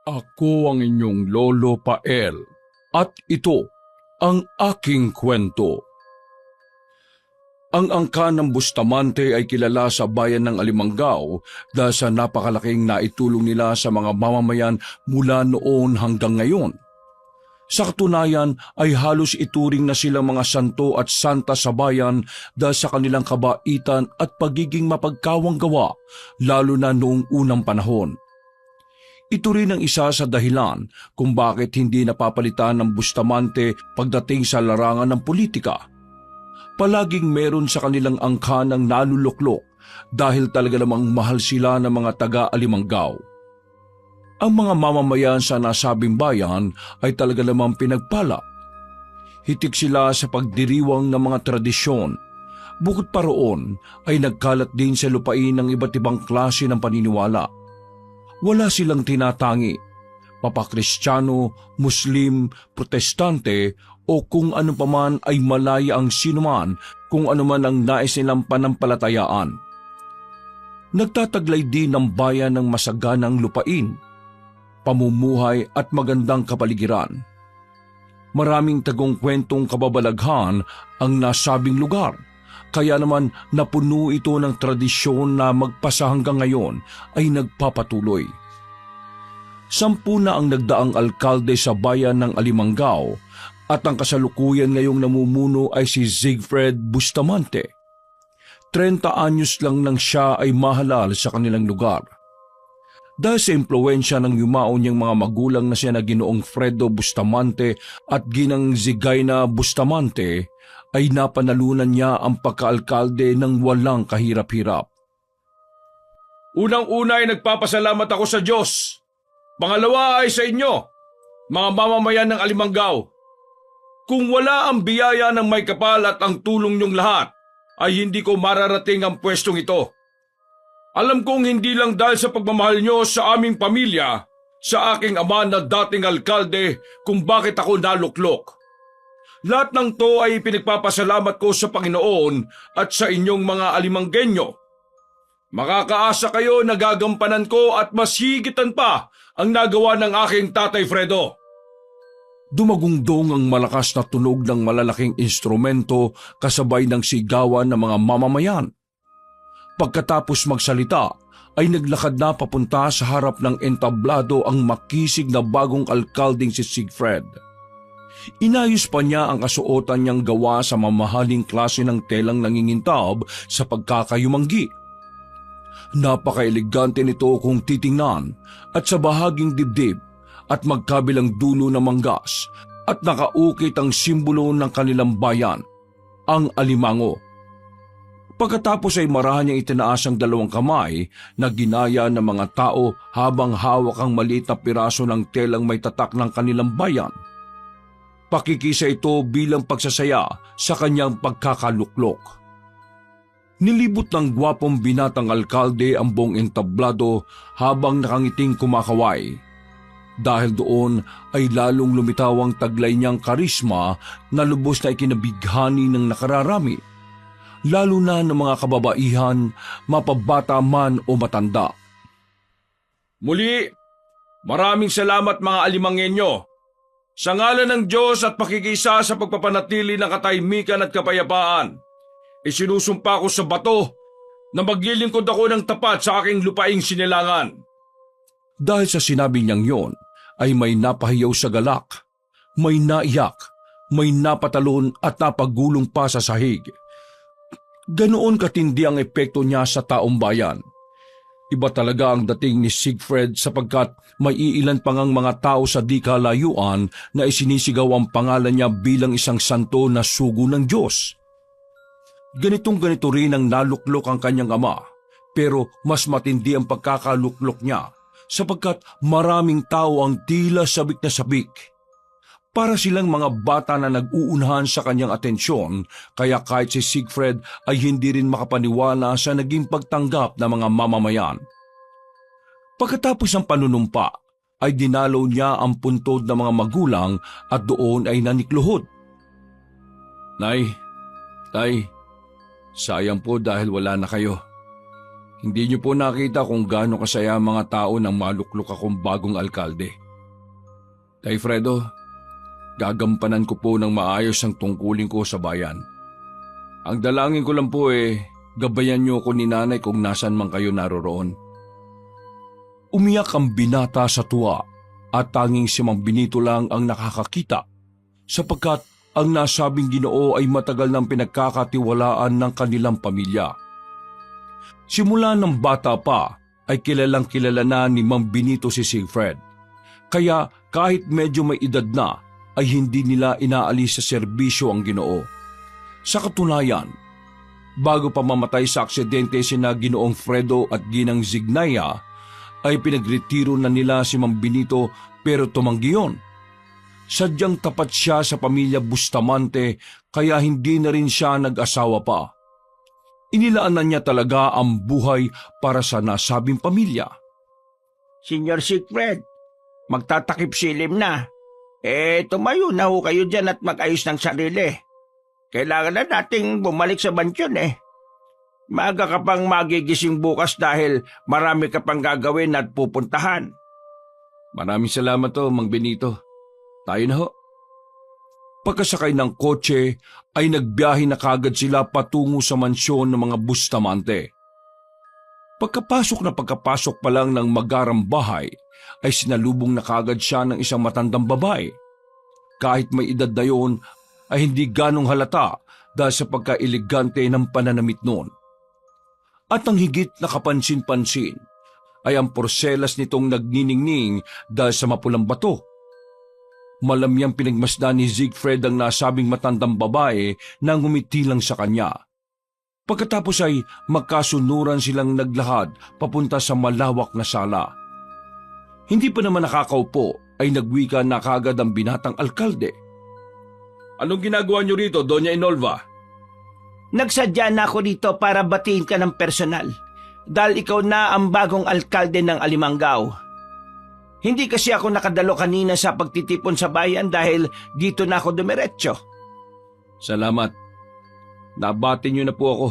Ako ang inyong Lolo Pael at ito ang aking kwento. Ang angkan ng Bustamante ay kilala sa bayan ng Alimangaw dahil sa napakalaking naitulong nila sa mga mamamayan mula noon hanggang ngayon. Sa katunayan ay halos ituring na silang mga santo at santa sa bayan dahil sa kanilang kabaitan at pagiging mapagkawang gawa lalo na noong unang panahon. Ito rin ang isa sa dahilan kung bakit hindi napapalitan ng Bustamante pagdating sa larangan ng politika. Palaging meron sa kanilang angkan ng naluluklok dahil talaga namang mahal sila ng mga taga-Alimangaw. Ang mga mamamayan sa nasabing bayan ay talaga namang pinagpala. Hitik sila sa pagdiriwang ng mga tradisyon. Bukod pa roon ay nagkalat din sa lupain ng iba't ibang klase ng paniniwala. Wala silang tinatangi, papakristyano, Muslim, Protestante o kung ano paman ay malaya ang sinuman kung anuman ang nais nilang panampalatayaan. Nagtataglay din ng bayan ng masaganang lupain, pamumuhay at magandang kapaligiran. Maraming tagong kwentong kababalaghan ang nasabing lugar. Kaya naman napuno ito ng tradisyon na magpasa hanggang ngayon ay nagpapatuloy. 10 na ang nagdaang alkalde sa bayan ng Alimangaw at ang kasalukuyan ngayong namumuno ay si Siegfried Bustamante. 30 anyos lang nang siya ay mahalal sa kanilang lugar. Dahil sa impluwensya ng yumao niyang mga magulang na sina Ginoong Fredo Bustamante at Ginang Zigaina Bustamante, ay napanalunan niya ang pagkaalkalde ng walang kahirap-hirap. Unang-una ay nagpapasalamat ako sa Diyos. Pangalawa ay sa inyo, mga mamamayan ng Alimangaw. Kung wala ang biyaya ng may kapal at ang tulong niyong lahat, ay hindi ko mararating ang pwestong ito. Alam kong hindi lang dahil sa pagmamahal niyo sa aming pamilya, sa aking ama na dating alkalde kung bakit ako naluklok. Lahat ng to ay pinagpapasalamat ko sa Panginoon at sa inyong mga Alimanggenyo. Makakaasa kayo na gagampanan ko at mas higitan pa ang nagawa ng aking Tatay Fredo. Dumagungdong ang malakas na tunog ng malalaking instrumento kasabay ng sigawan ng mga mamamayan. Pagkatapos magsalita ay naglakad na papunta sa harap ng entablado ang makisig na bagong alkaldeng si Siegfried. Inayos pa niya ang kasuotan niyang gawa sa mamahaling klase ng telang nangingintab sa pagkakayumanggi. Napaka-elegante nito kung titingnan at sa bahaging dibdib at magkabilang dulo ng manggas at nakaukit ang simbolo ng kanilang bayan, ang alimango. Pagkatapos ay marahan niyang itinaas ang 2 kamay na ginaya ng mga tao habang hawak ang maliit na piraso ng telang may tatak ng kanilang bayan. Pakikisa ito bilang pagsasaya sa kanyang pagkakaluklok. Nilibot ng gwapong binatang alkalde ang buong entablado habang nakangiting kumakaway. Dahil doon ay lalong lumitaw ang taglay niyang karisma na lubos na ikinabighani ng nakararami, lalo na ng mga kababaihan, mapabata man o matanda. Muli, maraming salamat mga Alimanggenyo. Sa ngalan ng Diyos at pakikisa sa pagpapanatili ng katahimikan at kapayapaan, isinusumpa ko sa bato na maglilingkod ako ng tapat sa aking lupaing sinilangan. Dahil sa sinabi niyang yon, ay may napahiyaw sa galak, may naiyak, may napatalon at napagulong pa sa sahig. Ganoon katindi ang epekto niya sa taong bayan. Iba talaga ang dating ni Siegfried sapagkat may iilan pang ang mga tao sa di kalayuan na isinisigaw ang pangalan niya bilang isang santo na sugo ng Diyos. Ganitong-ganito rin ang naluklok ang kanyang ama, pero mas matindi ang pagkakaluklok niya sapagkat maraming tao ang tila sabik na sabik. Para silang mga bata na nag-uunahan sa kanyang atensyon, kaya kahit si Siegfried ay hindi rin makapaniwala sa naging pagtanggap ng mga mamamayan. Pagkatapos ng panunumpa, ay dinalaw niya ang puntod ng mga magulang at doon ay nanikluhod. Nay, sayang po dahil wala na kayo. Hindi niyo po nakita kung gaano kasaya ang mga tao nang maluklok akong bagong alkalde. Tay Fredo, gagampanan ko po ng maayos ang tungkulin ko sa bayan. Ang dalangin ko lang po gabayan niyo ako ni nanay kung nasan man kayo naroroon. Umiyak ang binata sa tuwa at tanging si Mang Benito lang ang nakakakita sapagkat ang nasabing Ginoo ay matagal nang pinagkakatiwalaan ng kanilang pamilya. Simula ng bata pa ay kilalang kilala na ni Mang Benito si Siegfried. Kaya kahit medyo may edad na ay hindi nila inaalis sa serbisyo ang Ginoo. Sa katunayan, bago pa mamatay sa aksidente sina Ginoong Fredo at Ginang Zignaya, ay pinagretiro na nila si Mang Benito pero tumanggi yun. Sadyang tapat siya sa pamilya Bustamante kaya hindi na rin siya nag-asawa pa. Inilaanan niya talaga ang buhay para sa nasabing pamilya. Senyor Siegfried, magtatakip silim na. Tumayo na ho kayo dyan at mag-ayos ng sarili. Kailangan na nating bumalik sa bansyon Maaga ka pang magigising bukas dahil marami ka pang gagawin at pupuntahan. Maraming salamat Mang Benito. Tayo na ho. Pagkasakay ng kotse ay nagbiyahe na kagad sila patungo sa mansyon ng mga Bustamante. Pagkapasok pa lang ng magarang bahay ay sinalubong na kagad siya ng isang matandang babae. Kahit may edad na yun ay hindi ganong halata dahil sa pagka-elegante ng pananamit noon. At ang higit na kapansin-pansin ay ang porselas nitong nagniningning dahil sa mapulang bato. Malamyang pinagmasdan ni Siegfried ang nasabing matandang babae na ngumiti lang sa kanya. Pagkatapos ay magkasunuran silang naglakad papunta sa malawak na sala. Hindi pa naman nakakaupo ay nagwika na kagad ang binatang alkalde. Anong ginagawa niyo rito, Doña Inolva? Nagsadya na ako dito para batiin ka ng personal dahil ikaw na ang bagong alkalde ng Alimangaw. Hindi kasi ako nakadalo kanina sa pagtitipon sa bayan dahil dito na ako dumiretso. Salamat. Nabati niyo na po ako.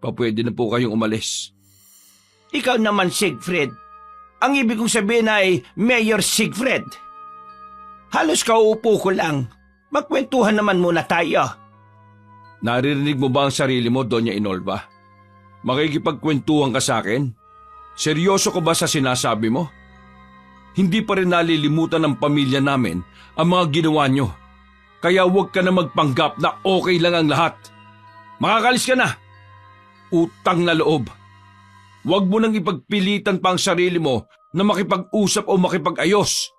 Papwede na po kayong umalis. Ikaw naman, Siegfried. Ang ibig kong sabihin ay Mayor Siegfried. Halos kauupo ko lang. Magkwentuhan naman muna tayo. Naririnig mo ba ang sarili mo, Doña Inolva? Makikipagkwentuhan ka sa akin? Seryoso ko ba sa sinasabi mo? Hindi pa rin nalilimutan ng pamilya namin ang mga ginawa nyo. Kaya huwag ka na magpanggap na okay lang ang lahat. Makakalis ka na. Utang na loob. Huwag mo nang ipagpilitan pa ang sarili mo na makipag-usap o makipag-ayos.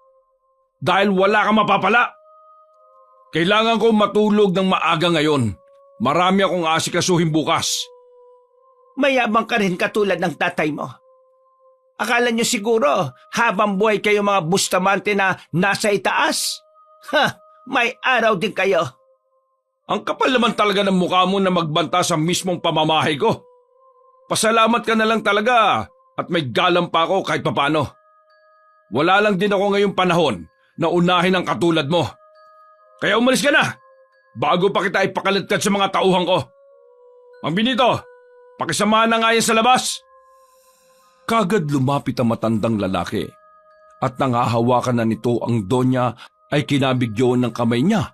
Dahil wala kang mapapala. Kailangan ko matulog ng maaga ngayon. Marami akong asikasuhin bukas. Mayabang ka rin katulad ng tatay mo. Akala nyo siguro habang buhay kayo mga Bustamante na nasa itaas? May araw din kayo. Ang kapal naman talaga ng mukha mo na magbanta sa mismong pamamahay ko. Pasalamat ka na lang talaga at may galang pa ako kahit papano. Wala lang din ako ngayong panahon na unahin ang katulad mo. Kaya umalis ka na bago pa kita ipakaladkad sa mga tauhan ko. Mang Benito, pakisamahan na nga yan sa labas. Kagad lumapit ang matandang lalaki at nangahawakan na nito ang donya ay kinabigyo ng kamay niya.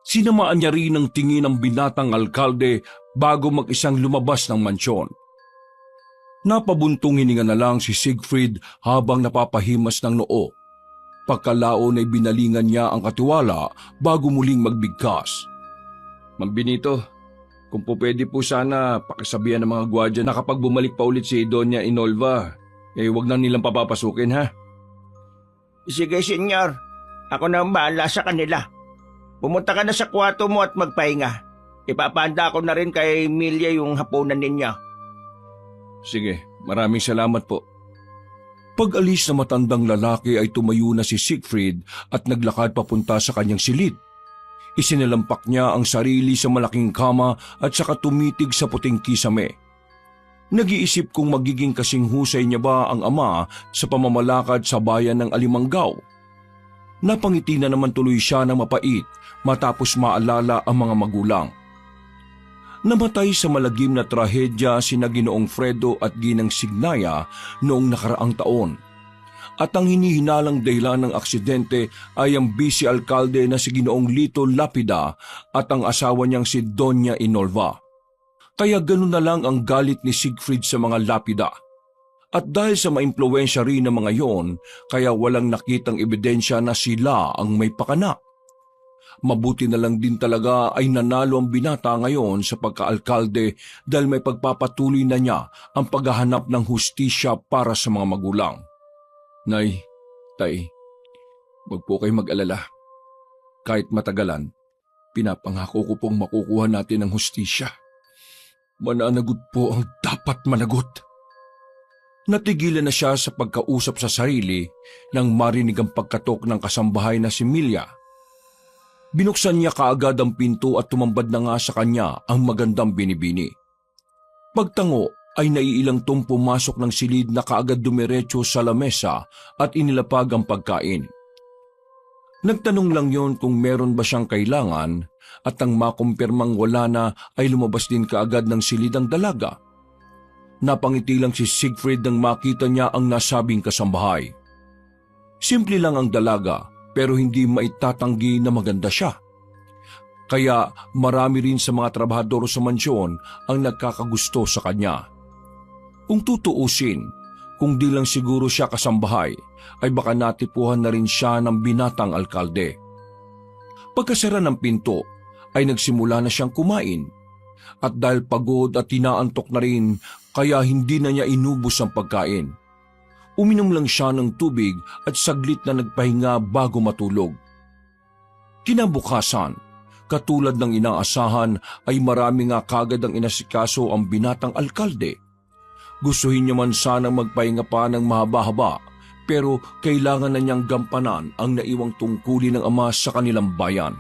Sinamaan niya rin ang tingin ng binatang alkalde bago mag-isang lumabas ng mansyon. Napabuntong hininga na lang si Siegfried habang napapahimas ng noo. Pagkalaon ay binalingan niya ang katiwala bago muling magbigkas. Mang Benito, kung po pwede po sana pakisabihan ng mga gwardiya na kapag bumalik pa ulit si Doña Inolva, wag na nilang papapasukin ha. Sige, senyor. Ako na ang bahala sa kanila. Pumunta ka na sa kwarto mo at magpahinga. Ipapahanda ko na rin kay Emilia yung hapunan ninyo. Sige, maraming salamat po. Pag-alis na matandang lalaki ay tumayo na si Siegfried at naglakad papunta sa kanyang silid. Isinilampak niya ang sarili sa malaking kama at saka tumitig sa puting kisame. Nag-iisip kung magiging kasing husay niya ba ang ama sa pamamalakad sa bayan ng Alimangaw. Napangiti na naman tuloy siya ng mapait matapos maalala ang mga magulang. Namatay sa malagim na trahedya sina Ginoong Fredo at Ginang Signaya noong nakaraang taon. At ang hinihinalang dahilan ng aksidente ay ang vice-alkalde na si Ginoong Lito Lapida at ang asawa niyang si Doña Inolva. Kaya ganun na lang ang galit ni Siegfried sa mga Lapida. At dahil sa maimpluwensya rin ng mga yon, kaya walang nakitang ebidensya na sila ang may pakana. Mabuti na lang din talaga ay nanalo ang binata ngayon sa pagkaalkalde dahil may pagpapatuloy na niya ang paghahanap ng hustisya para sa mga magulang. Nay, tay, wag po kayo mag-alala. Kahit matagalan, pinapangako ko pong makukuha natin ang hustisya. Mananagot po ang dapat managot. Natigilan na siya sa pagkausap sa sarili nang marinig ang pagkatok ng kasambahay na si Milya. Binuksan niya kaagad ang pinto at tumambad na nga sa kanya ang magandang binibini. Pagtango ay naiilang tong pumasok ng silid na kaagad dumiretso sa lamesa at inilapag ang pagkain. Nagtanong lang yon kung meron ba siyang kailangan at ang makumpirmang wala na ay lumabas din kaagad ng silid ang dalaga. Napangiti lang si Siegfried nang makita niya ang nasabing kasambahay. Simple lang ang dalaga pero hindi maitatanggi na maganda siya. Kaya marami rin sa mga trabahador sa mansyon ang nagkakagusto sa kanya. Kung tutuusin, kung di lang siguro siya kasambahay, ay baka natipuhan na rin siya ng binatang alkalde. Pagkasara ng pinto, ay nagsimula na siyang kumain. At dahil pagod at tinaantok na rin, kaya hindi na niya inubos ang pagkain. Uminom lang siya ng tubig at saglit na nagpahinga bago matulog. Kinabukasan, katulad ng inaasahan ay marami nga kagad ang inasikaso ang binatang alkalde. Gustuhin niya man sanang magpahinga pa ng mahaba-haba, pero kailangan na niyang gampanan ang naiwang tungkulin ng ama sa kanilang bayan.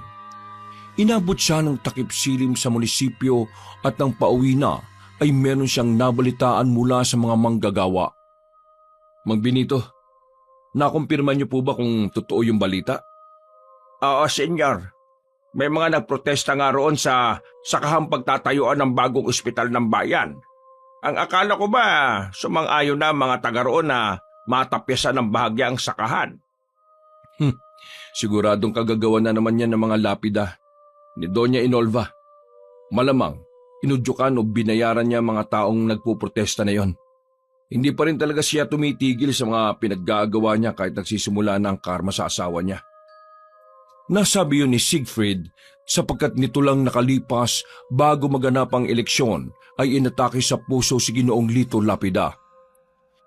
Inabot siya ng takip silim sa munisipyo at nang pauwi na ay meron siyang nabalitaan mula sa mga manggagawa. Mang Benito, nakumpirma niyo po ba kung totoo yung balita? Oo, senyor. May mga nagprotesta nga roon sa sakahang pagtatayuan ng bagong ospital ng bayan. Ang akala ko ba sumang-ayon na mga taga roon na matapyasan ng bahagya ang sakahan? Siguradong kagagawa na naman yan ng mga lapida ni Doña Inolva. Malamang, inudyukan o binayaran niya mga taong nagpuprotesta na yon. Hindi pa rin talaga siya tumitigil sa mga pinaggagawa niya kahit nagsisimula na ang karma sa asawa niya. Nasabi yun ni Siegfried sapagkat nito lang nakalipas bago maganap ang eleksyon ay inatake sa puso si Ginoong Lito Lapida.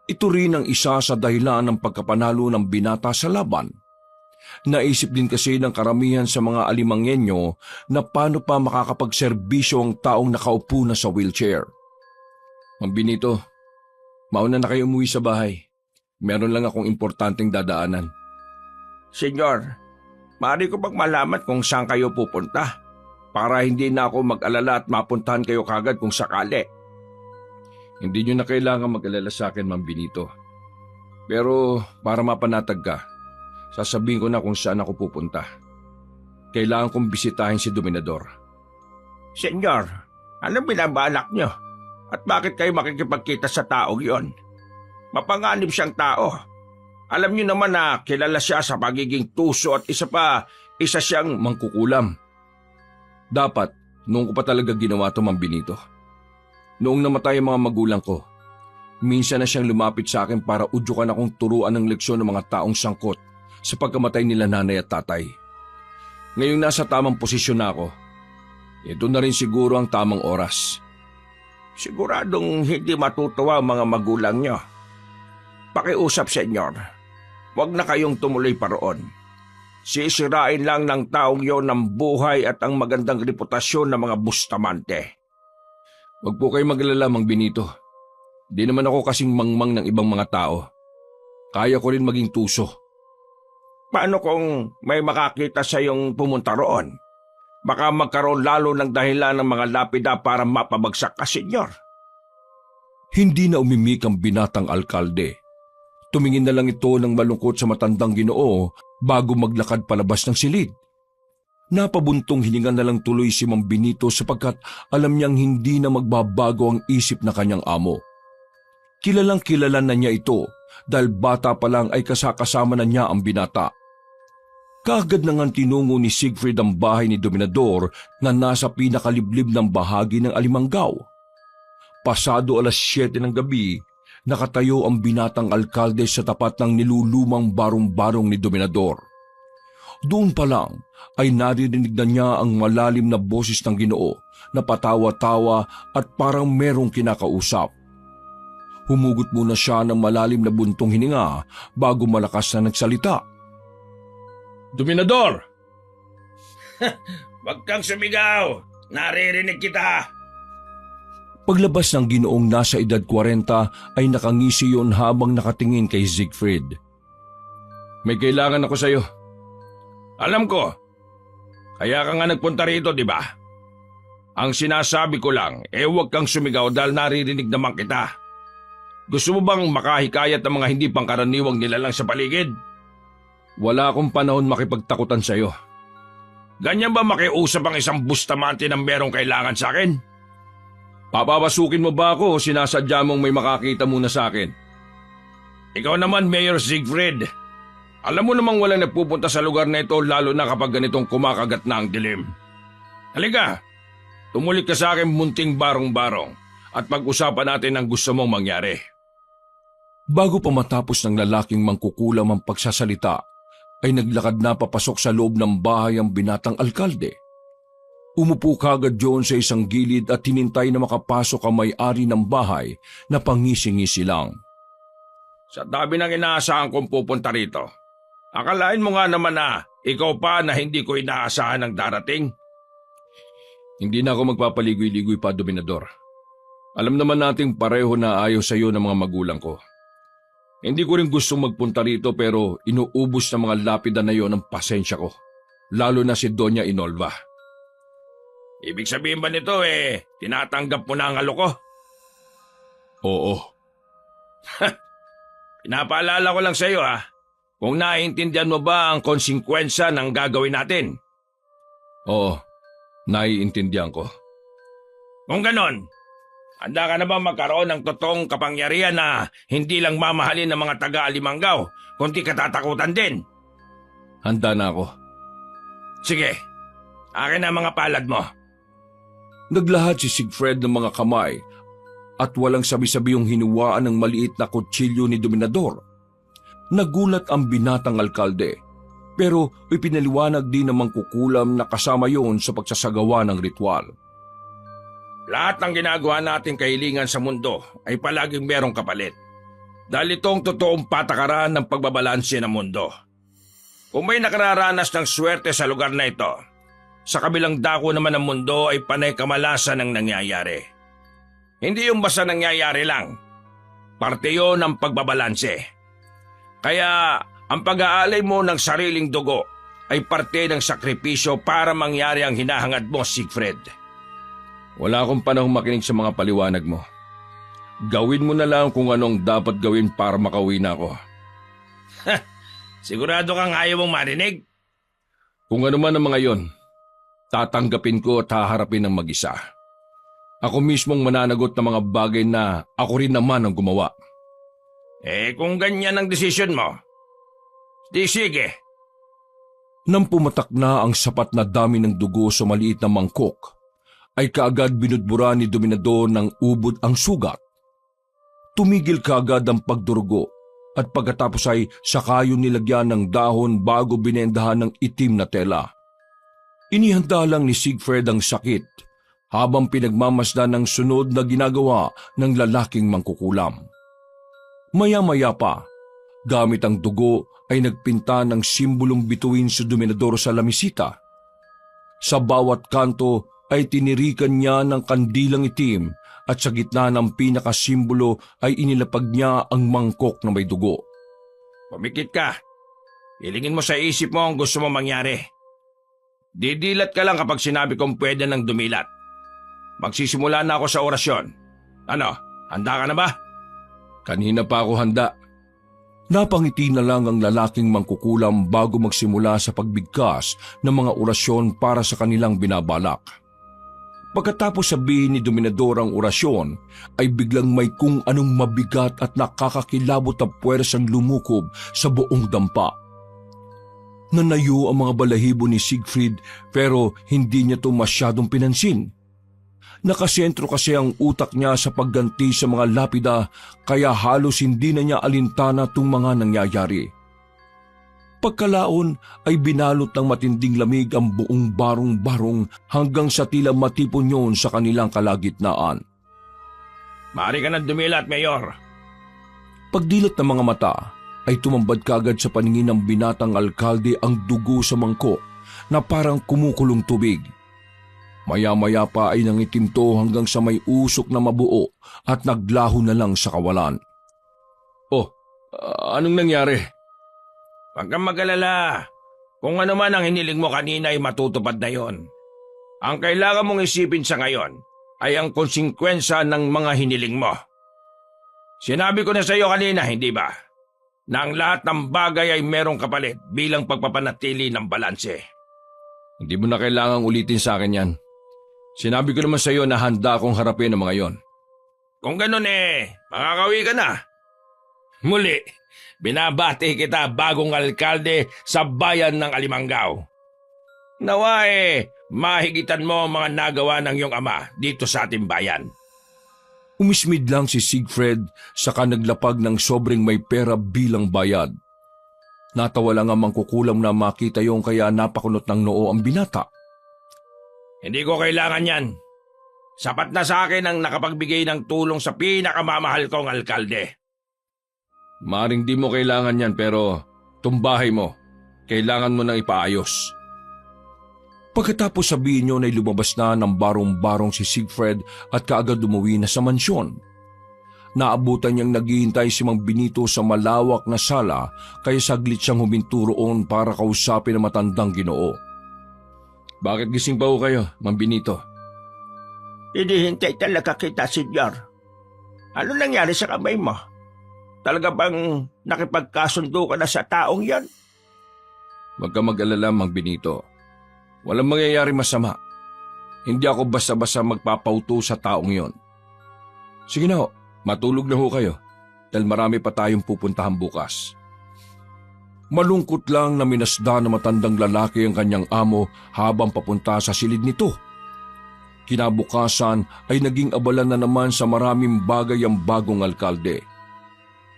Ito rin ang isa sa dahilan ng pagkapanalo ng binata sa laban. Naisip din kasi ng karamihan sa mga Alimangenyo na paano pa makakapagserbisyo ang taong nakaupo na sa wheelchair. Mang Benito, mauna na kayo umuwi sa bahay. Meron lang akong importanteng dadaanan. Senyor, maaari ko bang malaman kung saan kayo pupunta? Para hindi na ako mag-alala at mapuntahan kayo kagad kung sakali. Hindi nyo na kailangan mag-alala sa akin, Mang Benito. Pero para mapanatag ka, sasabihin ko na kung saan ako pupunta. Kailangan kong bisitahin si Dominador. Senyor, anong binabalak nyo? At bakit kayo makikipagkita sa taong yon? Mapanganib siyang tao. Alam niyo naman na kilala siya sa pagiging tuso at isa siyang mangkukulam. Dapat, noong ko pa talaga ginawa to, Mang Benito. Noong namatay ang mga magulang ko, minsan na siyang lumapit sa akin para udyukan akong turuan ng leksyon ng mga taong sangkot sa pagkamatay nila nanay at tatay. Ngayong nasa tamang posisyon na ako, ito na rin siguro ang tamang oras. Siguradong hindi matutuwa ang mga magulang nyo. Pakiusap, senyor. Huwag na kayong tumuloy pa roon. Sisirain lang ng taong yon ang buhay at ang magandang reputasyon ng mga Bustamante. Huwag po kayo mag-alala, Mang Benito. Di naman ako kasing mangmang ng ibang mga tao. Kaya ko rin maging tuso. Paano kung may makakita sa iyong pumunta roon? Baka magkaroon lalo ng dahilan ng mga lapida para mapabagsak ka, senyor. Hindi na umimik ang binatang alkalde. Tumingin na lang ito ng malungkot sa matandang Ginoo bago maglakad palabas ng silid. Napabuntong hininga na lang tuloy si Mang Benito sapagkat alam niyang hindi na magbabago ang isip na kanyang amo. Kilalang kilala na niya ito dahil bata pa lang ay kasakasama na niya ang binata. Kaagad na ngang tinungo ni Siegfried ang bahay ni Dominador na nasa pinakaliblib ng bahagi ng Alimanggaw. Pasado 7:00 ng gabi, nakatayo ang binatang alkalde sa tapat ng nilulumang barong-barong ni Dominador. Doon pa lang ay naririnig na niya ang malalim na boses ng Ginoo na patawa-tawa at parang merong kinakausap. Humugot muna siya ng malalim na buntong hininga bago malakas na nagsalita. Dominador! Wag kang sumigaw! Naririnig kita! Paglabas ng Ginoong nasa edad 40 ay nakangisi yon habang nakatingin kay Siegfried. May kailangan ako sa'yo. Alam ko. Kaya ka nga nagpunta rito, di ba? Ang sinasabi ko lang, huwag kang sumigaw dahil naririnig naman kita. Gusto mo bang makahikayat ng mga hindi pangkaraniwang nilalang sa paligid? Wala akong panahon makipagtakutan sa'yo. Ganyan ba makiusap ang isang bustamante ng merong kailangan sa akin? Papapasukin mo ba ako o sinasadya mong may makakita muna sa akin? Ikaw naman, Mayor Siegfried. Alam mo namang walang nagpupunta sa lugar na ito lalo na kapag ganitong kumakagat na ang dilim. Halika, tumulik ka sa akin munting barong-barong at pag-usapan natin ang gusto mong mangyari. Bago pa matapos ng lalaking mangkukulam ang pagsasalita, ay naglakad na papasok sa loob ng bahay ang binatang alkalde. Umupo kagad John sa isang gilid at hinintay na makapasok ang may-ari ng bahay na pangisi-ngisi lang. Sa dami ng inaasahan kong pupunta rito, akalain mo nga naman na ikaw pa na hindi ko inaasahan ng darating. Hindi na ako magpapaligoy-ligoy pa, Dominador. Alam naman nating pareho na ayaw sa iyo ng mga magulang ko. Hindi ko rin gustong magpunta rito pero inuubos ng mga lapida na yon ang pasensya ko, lalo na si Doña Inolva. Ibig sabihin ba nito tinatanggap mo na ang halo ko? Oo. Pinapaalala ko lang sa iyo kung naiintindihan mo ba ang konsekwensya ng gagawin natin. Oo, naiintindihan ko. Kung ganon, handa ka na ba magkaroon ng totoong kapangyarihan na hindi lang mamahalin ng mga taga-Alimanggaw, kundi katatakutan din? Handa na ako. Sige, akin na ang mga palad mo. Naglahat si Siegfried ng mga kamay at walang sabi-sabi yung hinuwaan ng maliit na kutsilyo ni Dominador. Nagulat ang binatang alkalde, pero ipinaliwanag din ng mangkukulam na kasama yon sa pagsasagawa ng ritual. Lahat ng ginagawa nating kahilingan sa mundo ay palaging merong kapalit. Dahil itong totoong patakaran ng pagbabalanse ng mundo. Kung may nakararanas ng swerte sa lugar na ito, sa kabilang dako naman ng mundo ay panay kamalasan ang nangyayari. Hindi yung basta nangyayari lang. Parte yon ng pagbabalanse. Kaya ang pag-aalay mo ng sariling dugo ay parte ng sakripisyo para mangyari ang hinahangad mo, Siegfried. Wala akong panahong makinig sa mga paliwanag mo. Gawin mo na lang kung anong dapat gawin para makauwi na ako. Sigurado kang ayaw mong marinig? Kung ano man ang mga yon, tatanggapin ko at haharapin ng mag-isa. Ako mismong mananagot ng mga bagay na ako rin naman ang gumawa. Kung ganyan ang desisyon mo, di sige. Nang pumatak na ang sapat na dami ng dugo sa maliit na mangkok, ay kaagad binudbura ni Dominador ng ubod ang sugat. Tumigil kaagad ang pagdurugo at pagkatapos ay sakayon nilagyan ng dahon bago binendahan ng itim na tela. Inihanda lang ni Siegfried ang sakit habang pinagmamasdan ng sunod na ginagawa ng lalaking mangkukulam. Maya-maya pa, gamit ang dugo ay nagpinta ng simbolong bituin si Dominador sa lamisita. Sa bawat kanto ay tinirikan niya ng kandilang itim at sa gitna ng pinakasimbolo ay inilapag niya ang mangkok na may dugo. Pumikit ka. Hilingin mo sa isip mo ang gusto mo mangyari. Didilat ka lang kapag sinabi kong pwede nang dumilat. Magsisimula na ako sa orasyon. Ano, handa ka na ba? Kanina pa ako handa. Napangiti na lang ang lalaking mangkukulam bago magsimula sa pagbigkas ng mga orasyon para sa kanilang binabalak. Pagkatapos sabihin ni Dominador ang orasyon, ay biglang may kung anong mabigat at nakakakilabot na puwersang lumukob sa buong dampa. Nanayo ang mga balahibo ni Siegfried pero hindi niya ito masyadong pinansin. Nakasentro kasi ang utak niya sa pagganti sa mga lapida kaya halos hindi na niya alintana tung mga nangyayari. Pagkalaon ay binalot ng matinding lamig ang buong barong-barong hanggang sa tila matipon yon sa kanilang kalagitnaan. Maaari ka na dumilat, Mayor. Pagdilat ng mga mata ay tumambad kagad sa paningin ng binatang alkalde ang dugo sa mangkok na parang kumukulong tubig. Maya-maya pa ay nangitim to hanggang sa may usok na mabuo at naglaho na lang sa kawalan. Anong nangyari? Huwag kang mag-alala. Kung ano man ang hiniling mo kanina ay matutupad na yon. Ang kailangan mong isipin sa ngayon ay ang konsekwensya ng mga hiniling mo. Sinabi ko na sa iyo kanina, hindi ba? Na ang lahat ng bagay ay merong kapalit bilang pagpapanatili ng balanse. Hindi mo na kailangang ulitin sa akin yan. Sinabi ko naman sa iyo na handa akong harapin ang mga yon. Kung ganun makakawi ka na. Muli, binabati kita bagong alkalde sa bayan ng Alimangaw. Nawa mahigitan mo ang mga nagawa ng iyong ama dito sa ating bayan. Umismid lang si Siegfried saka naglapag ng sobrang may pera bilang bayad. Natawa lang ang mangkukulam na makita yung kaya napakunot ng noo ang binata. Hindi ko kailangan yan. Sapat na sa akin ang nakapagbigay ng tulong sa pinakamamahal kong alkalde. Maring di mo kailangan yan pero tumbahay mo. Kailangan mo nang ipaayos. Pagkatapos sabihin niyo na lumabas na ng barong-barong si Siegfried at kaagad umuwi na sa mansyon. Naabutan niyang naghihintay si Mang Benito sa malawak na sala kaya saglit siyang huminto roon para kausapin ang matandang Ginoo. Bakit gising pa ho kayo, Mang Benito? Hinihintay talaga kita, senyor. Ano nangyari sa kamay mo? Talaga bang nakipagkasundo ka na sa taong yan? Huwag ka mag-alala, Mang Benito. Walang mangyayari masama. Hindi ako basta-basta magpapauto sa taong yon. Sige na ho, matulog na ho kayo dahil marami pa tayong pupuntahan bukas. Malungkot lang na minasda na matandang lalaki ang kanyang amo habang papunta sa silid nito. Kinabukasan ay naging abala na naman sa maraming bagay ang bagong alkalde.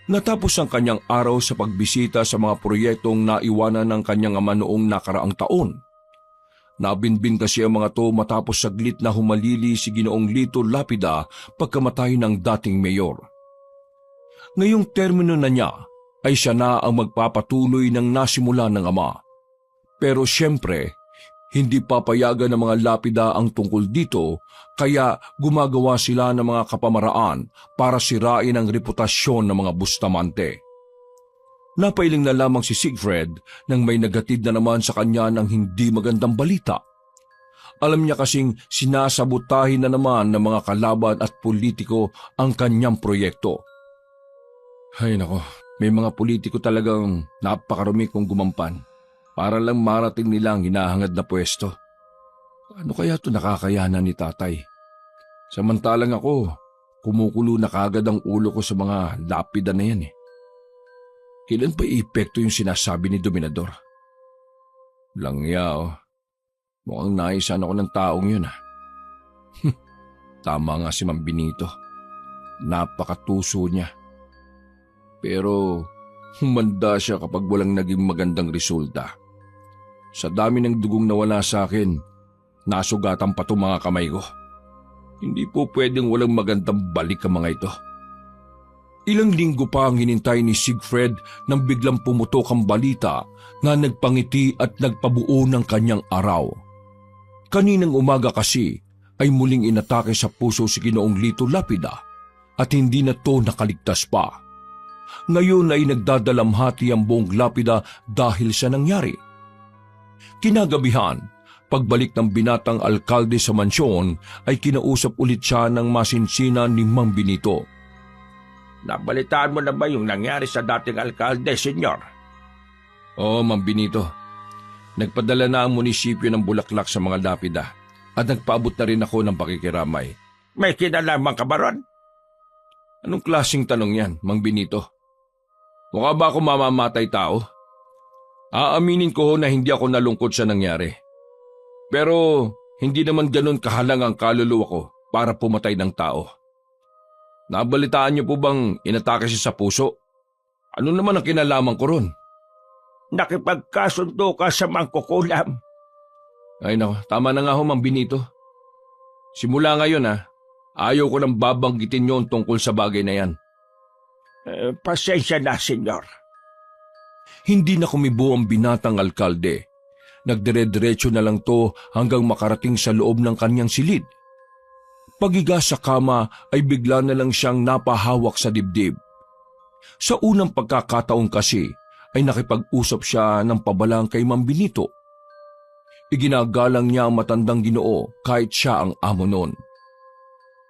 Natapos ang kanyang araw sa pagbisita sa mga proyektong naiwanan ng kanyang ama noong nakaraang taon. Nabinbin kasi ang mga to matapos saglit na humalili si Ginoong Lito Lapida pagkamatay ng dating mayor. Ngayong termino na niya ay siya na ang magpapatuloy ng nasimula ng ama. Pero siyempre, hindi papayagan ng mga lapida ang tungkol dito kaya gumagawa sila ng mga kapamaraan para sirain ang reputasyon ng mga Bustamante. Napailing na lamang si Siegfried nang may nagatid na naman sa kanya ng hindi magandang balita. Alam niya kasing sinasabotahin na naman ng mga kalaban at politiko ang kanyang proyekto. Ay nako, may mga politiko talagang napakarumi kong gumampan para lang marating nila ang hinahangad na pwesto. Ano kaya ito nakakayanan ni tatay? Samantalang ako, kumukulo na kagad ang ulo ko sa mga lapida na yan . Kailan pa i-epekto yung sinasabi ni Dominador? Langya mukhang naisan ako ng taong yun . Tama nga si Mang Benito. Napakatuso niya. Pero humanda siya kapag walang naging magandang resulta. Sa dami ng dugong nawala sa akin, nasugatan pa itong mga kamay ko. Hindi po pwedeng walang magandang balik ang mga ito. Ilang linggo pa ang hinintay ni Siegfried nang biglang pumutok ang balita na nagpangiti at nagpabuo ng kanyang araw. Kaninang umaga kasi ay muling inatake sa puso si Ginoong Lito Lapida at hindi na to nakaligtas pa. Ngayon ay nagdadalamhati ang buong Lapida dahil sa nangyari. Kinagabihan, pagbalik ng binatang alkalde sa mansyon ay kinausap ulit siya ng masinsina ni Mang Benito. Nabalitaan mo na ba yung nangyari sa dating alkalde, senyor? Oo, Mang Benito. Nagpadala na ang munisipyo ng bulaklak sa mga lapida at nagpaabot na rin ako ng pakikiramay. May kinalaman ka ba ron? Anong klaseng tanong yan, Mang Benito? Mukha ba ako mamamatay tao? Aaminin ko na hindi ako nalungkot sa nangyari. Pero hindi naman ganun kahalang ang kaluluwa ko para pumatay ng tao. Nabalitaan niyo po bang inatake siya sa puso? Ano naman ang kinalaman ko ron? Nakipagkasundo ka sa mangkukulam. Ay nako, tama na nga ho, Mang Benito. Simula ngayon ayaw ko nang babanggitin yon tungkol sa bagay na yan. Pasensya na, senyor. Hindi na kumibo ang binatang alkalde. Nagdire-diretso na lang to hanggang makarating sa loob ng kanyang silid. Pagiga sa kama ay bigla na lang siyang napahawak sa dibdib. Sa unang pagkakataon kasi ay nakipag-usap siya ng pabalang kay Mang Benito. Iginagalang niya ang matandang Ginoo kahit siya ang amo nun.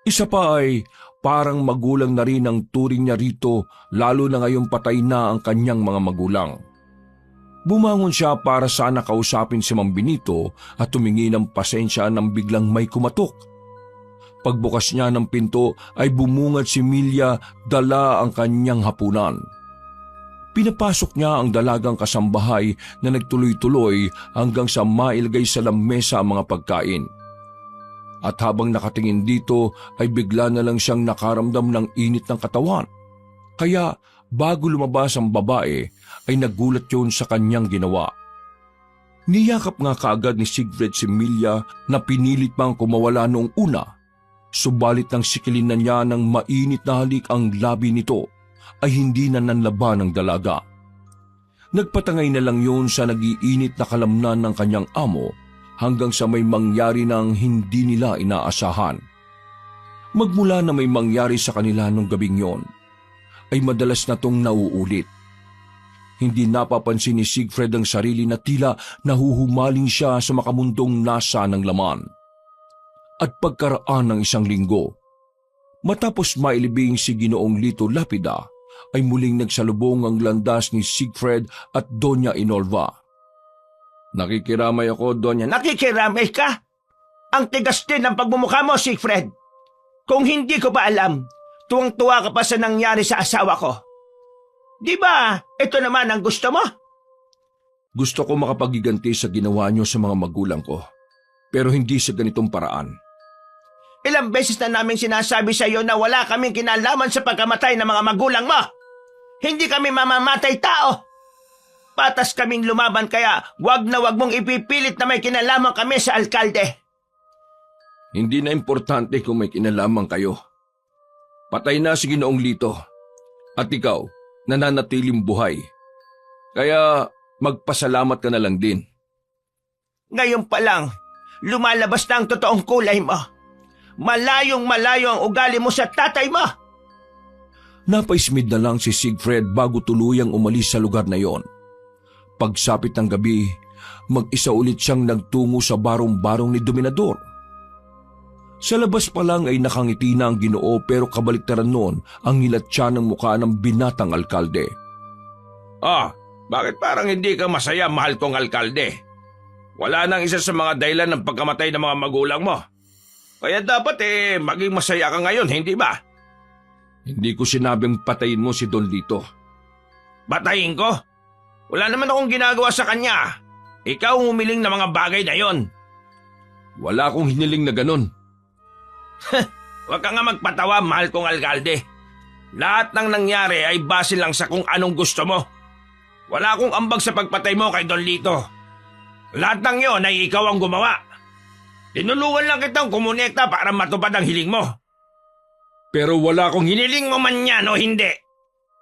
Isa pa ay parang magulang na rin ang turing niya rito lalo na ngayong patay na ang kanyang mga magulang. Bumangon siya para sana kausapin si Mang Benito at tumingi ng pasensya nang biglang may kumatok. Pagbukas niya ng pinto ay bumungad si Milya dala ang kanyang hapunan. Pinapasok niya ang dalagang kasambahay na nagtuloy-tuloy hanggang sa mailagay sa lamesa ang mga pagkain. At habang nakatingin dito ay bigla na lang siyang nakaramdam ng init ng katawan. Kaya bago lumabas ang babae ay nagulat yun sa kanyang ginawa. Niyakap nga kaagad ni Siegfried si Milya na pinilit pang kumawala noong una. Subalit nang sikilin na niya ng mainit na halik ang labi nito ay hindi na nanlaban ng dalaga. Nagpatangay na lang yun sa nagiinit na kalamnan ng kanyang amo hanggang sa may mangyari ng hindi nila inaasahan. Magmula na may mangyari sa kanila nung gabing yon, ay madalas na tong nauulit. Hindi napapansin ni Siegfried ang sarili na tila nahuhumaling siya sa makamundong nasa ng laman. At pagkaraan ng isang linggo, matapos mailibing si Ginoong Lito Lapida, ay muling nagsalubong ang landas ni Siegfried at Doña Inolva. Nakikiramay ako, Doña. Nakikiramay ka? Ang tigas din ng pagmumukha mo, Siegfried. Kung hindi ko ba alam, tuwang-tuwa ka pa sa nangyari sa asawa ko. Di ba, ito naman ang gusto mo? Gusto ko makapagiganti sa ginawa niyo sa mga magulang ko, pero hindi sa ganitong paraan. Ilang beses na namin sinasabi sa iyo na wala kaming kinalaman sa pagkamatay ng mga magulang mo. Hindi kami mamamatay tao. Patas kaming lumaban kaya wag na wag mong ipipilit na may kinalaman kami sa alkalde. Hindi na importante kung may kinalaman kayo. Patay na si Ginoong Lito at ikaw nananatiling buhay. Kaya magpasalamat ka na lang din. Ngayon pa lang, lumalabas na ang totoong kulay mo. Malayong malayo ang ugali mo sa tatay mo. Napaismid na lang si Siegfried bago tuluyang umalis sa lugar na yon. Pagsapit ng gabi, mag-isa ulit siyang nagtungo sa barong-barong ni Dominador. Sa labas pa lang ay nakangiti na ang Ginoo pero kabaliktaran noon ang hilatsa ng mukha ng binatang alkalde. Bakit parang hindi ka masaya, mahal kong alkalde? Wala nang isa sa mga dahilan ng pagkamatay ng mga magulang mo. Kaya dapat maging masaya ka ngayon, hindi ba? Hindi ko sinabing patayin mo si Don Lito. Patayin ko? Wala naman akong ginagawa sa kanya. Ikaw ang humiling ng mga bagay na yon. Wala akong hiniling na ganun. Huwag ka nga magpatawa, mahal kong alkalde. Lahat ng nangyari ay base lang sa kung anong gusto mo. Wala akong ambag sa pagpatay mo kay Don Lito. Lahat ng yon ay ikaw ang gumawa. Tinulungan lang kitang kumonekta para matupad ang hiling mo. Pero wala akong Hiniling mo man yan o hindi,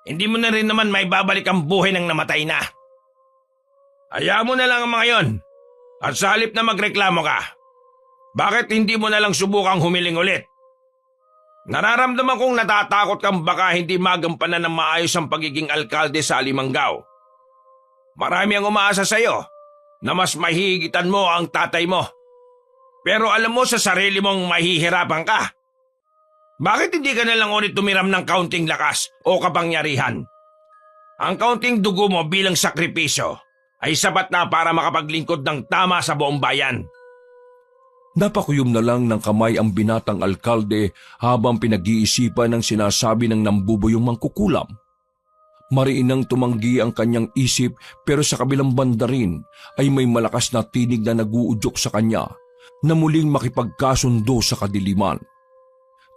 hindi mo na rin naman may babalik ang buhay ng namatay na. Hayaan mo na lang ang mga yon. At sa halip na magreklamo ka, bakit hindi mo na lang subukang humiling ulit? Nararamdaman kong natatakot kang baka hindi magampanan ng maayos ang pagiging alkalde sa Alimangaw. Marami ang umaasa sa iyo na mas mahihigitan mo ang tatay mo. Pero alam mo sa sarili mong mahihirapan ka. Bakit hindi ka nalang ulit tumiram ng kaunting lakas o kapangyarihan? Ang kaunting dugo mo bilang sakripisyo ay sapat na para makapaglingkod ng tama sa buong bayan. Napakuyom na lang ng kamay ang binatang alkalde habang pinag-iisipan ng sinasabi ng nambubuyong mangkukulam. Mariinang tumanggi ang kanyang isip pero sa kabilang banda rin ay may malakas na tinig na naguudyok sa kanya na muling makipagkasundo sa kadiliman.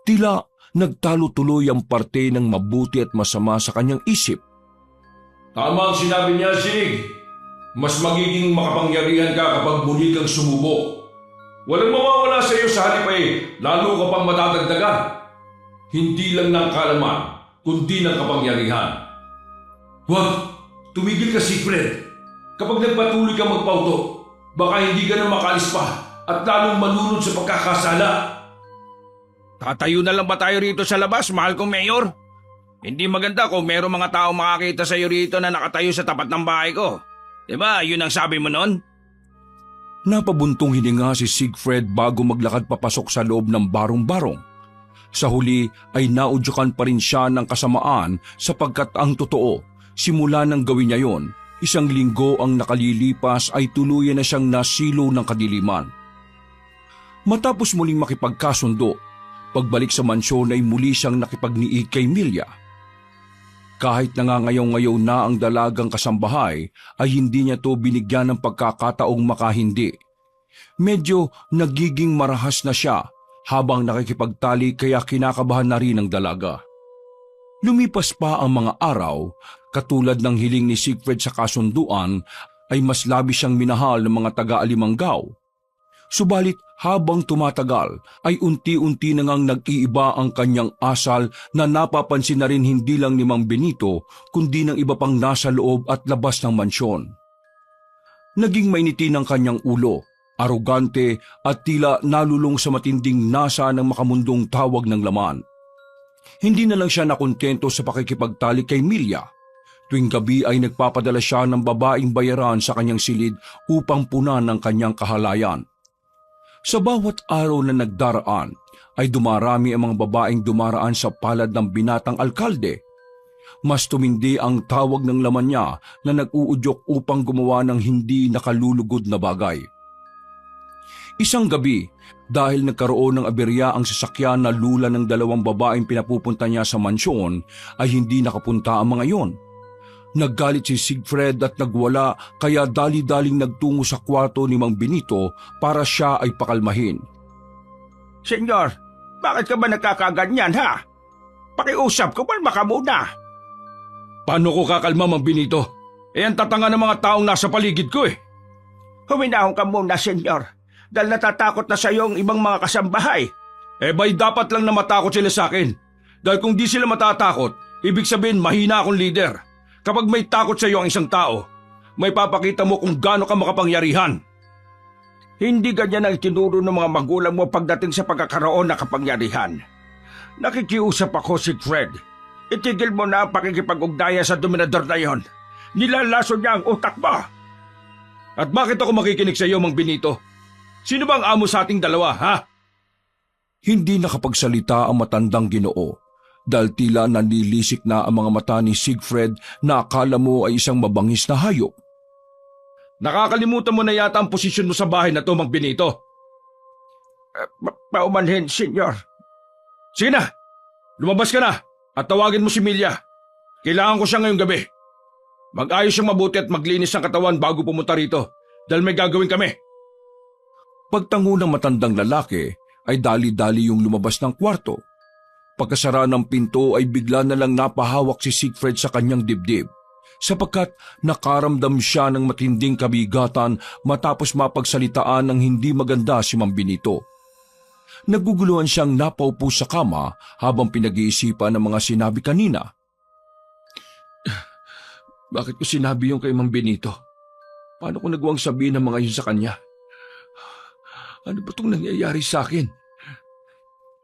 Tila nagtalo tuloy ang parte ng mabuti at masama sa kanyang isip. Tama ang sinabi niya, Sig. Mas magiging makapangyarihan ka kapag muli kang sumubok. Walang mawawala sa iyo sa halip ay lalo ka pang madadagdagan. Hindi lang ng kaalaman, kundi ng kapangyarihan. Huwag, tumigil ka, Siegfried. Kapag nagpatuloy ka magpauto, baka hindi ka na makalis pa at lalong malunod sa pagkakasala. Tatayo na lang ba tayo rito sa labas, mahal kong mayor? Hindi maganda kung mayroong mga tao makakita sa iyo rito na nakatayo sa tapat ng bahay ko. Diba, yun ang sabi mo nun? Napabuntong hininga si Siegfried bago maglakad papasok sa loob ng barong-barong. Sa huli ay naudyokan pa rin siya ng kasamaan sapagkat ang totoo, simula nang gawin niya yon, 1 linggo ang nakalilipas ay tuluyan na siyang nasilo ng kadiliman. Matapos muling makipagkasundo, pagbalik sa mansyon ay muli siyang nakipagniig kay Milya. Kahit nangangayaw-ngayaw na ang dalagang kasambahay, ay hindi niya to binigyan ng pagkakataong makahindi. Medyo nagiging marahas na siya habang nakikipagtali kaya kinakabahan na rin ang dalaga. Lumipas pa ang mga araw, katulad ng hiling ni Siegfried sa kasunduan, ay mas labis siyang minahal ng mga taga-Alimanggaw. Subalit habang tumatagal ay unti-unti na ngang nag-iiba ang kanyang asal na napapansin na rin hindi lang ni Mang Benito kundi ng iba pang nasa loob at labas ng mansyon. Naging mainiti ng kanyang ulo, arogante at tila nalulong sa matinding nasa ng makamundong tawag ng laman. Hindi na lang siya nakontento sa pakikipagtali kay Milya. Tuwing gabi ay nagpapadala siya ng babaeng bayaran sa kanyang silid upang punan ang kanyang kahalayan. Sa bawat araw na nagdaraan ay dumarami ang mga babaeng dumaraan sa palad ng binatang alkalde. Mas tumindi ang tawag ng laman niya na nag-uudyok upang gumawa ng hindi nakalulugod na bagay. Isang gabi, dahil nagkaroon ng aberya ang sasakyan na lula ng 2 babaeng pinapupunta niya sa mansyon, ay hindi nakapunta ang mga iyon. Naggalit si Siegfried at nagwala kaya dali-daling nagtungo sa kwarto ni Mang Benito para siya ay pakalmahin. Senyor, bakit ka ba nagkakaganyan ha? Pakiusap ko baka muna. Paano ko kakalma, Mang Benito? Ang tatanga ng mga taong nasa paligid ko eh. Huminahon ka muna, senyor, dahil natatakot na sa iyo ang ibang mga kasambahay. Bay dapat lang na matakot sila sa akin. Dahil kung di sila matatakot, ibig sabihin mahina akong leader. Kapag may takot sa iyo ang isang tao, may papakita mo kung gaano ka makapangyarihan. Hindi ganyan ang itinuro ng mga magulang mo pagdating sa pagkakaroon ng kapangyarihan. Nakikiusap ako, Siegfried. Itigil mo na ang pakikipag-ugnayan sa dominador na yon. Nilalaso niya ang utak mo. At bakit ako makikinig sa iyo, Mang Benito? Sino bang amo sa ating dalawa, ha? Hindi nakapagsalita ang matandang Ginoo. Dahil tila nanilisik na ang mga mata ni Siegfried na akala mo ay isang mabangis na hayop. Nakakalimutan mo na yata ang posisyon mo sa bahay na to, Mang Benito. Paumanhin, senyor. Sige na, lumabas ka na at tawagin mo si Milya. Kailangan ko siya ngayong gabi. Mag-ayos siyang mabuti at maglinis ng katawan bago pumunta rito dahil may gagawin kami. Pagtango ng matandang lalaki ay dali-dali yung lumabas ng kwarto. Pagkasara ng pinto ay bigla na lang napahawak si Siegfried sa kanyang dibdib sapagkat nakaramdam siya ng matinding kabigatan matapos mapagsalitaan ng hindi maganda si Mang Benito. Naguguluhan siyang napaupo sa kama habang pinag-iisipan ng mga sinabi kanina. Bakit ko sinabi yung kay Mang Benito? Paano ko nagawang sabihin ng mga yun sa kanya? Ano ba itong nangyayari sa akin?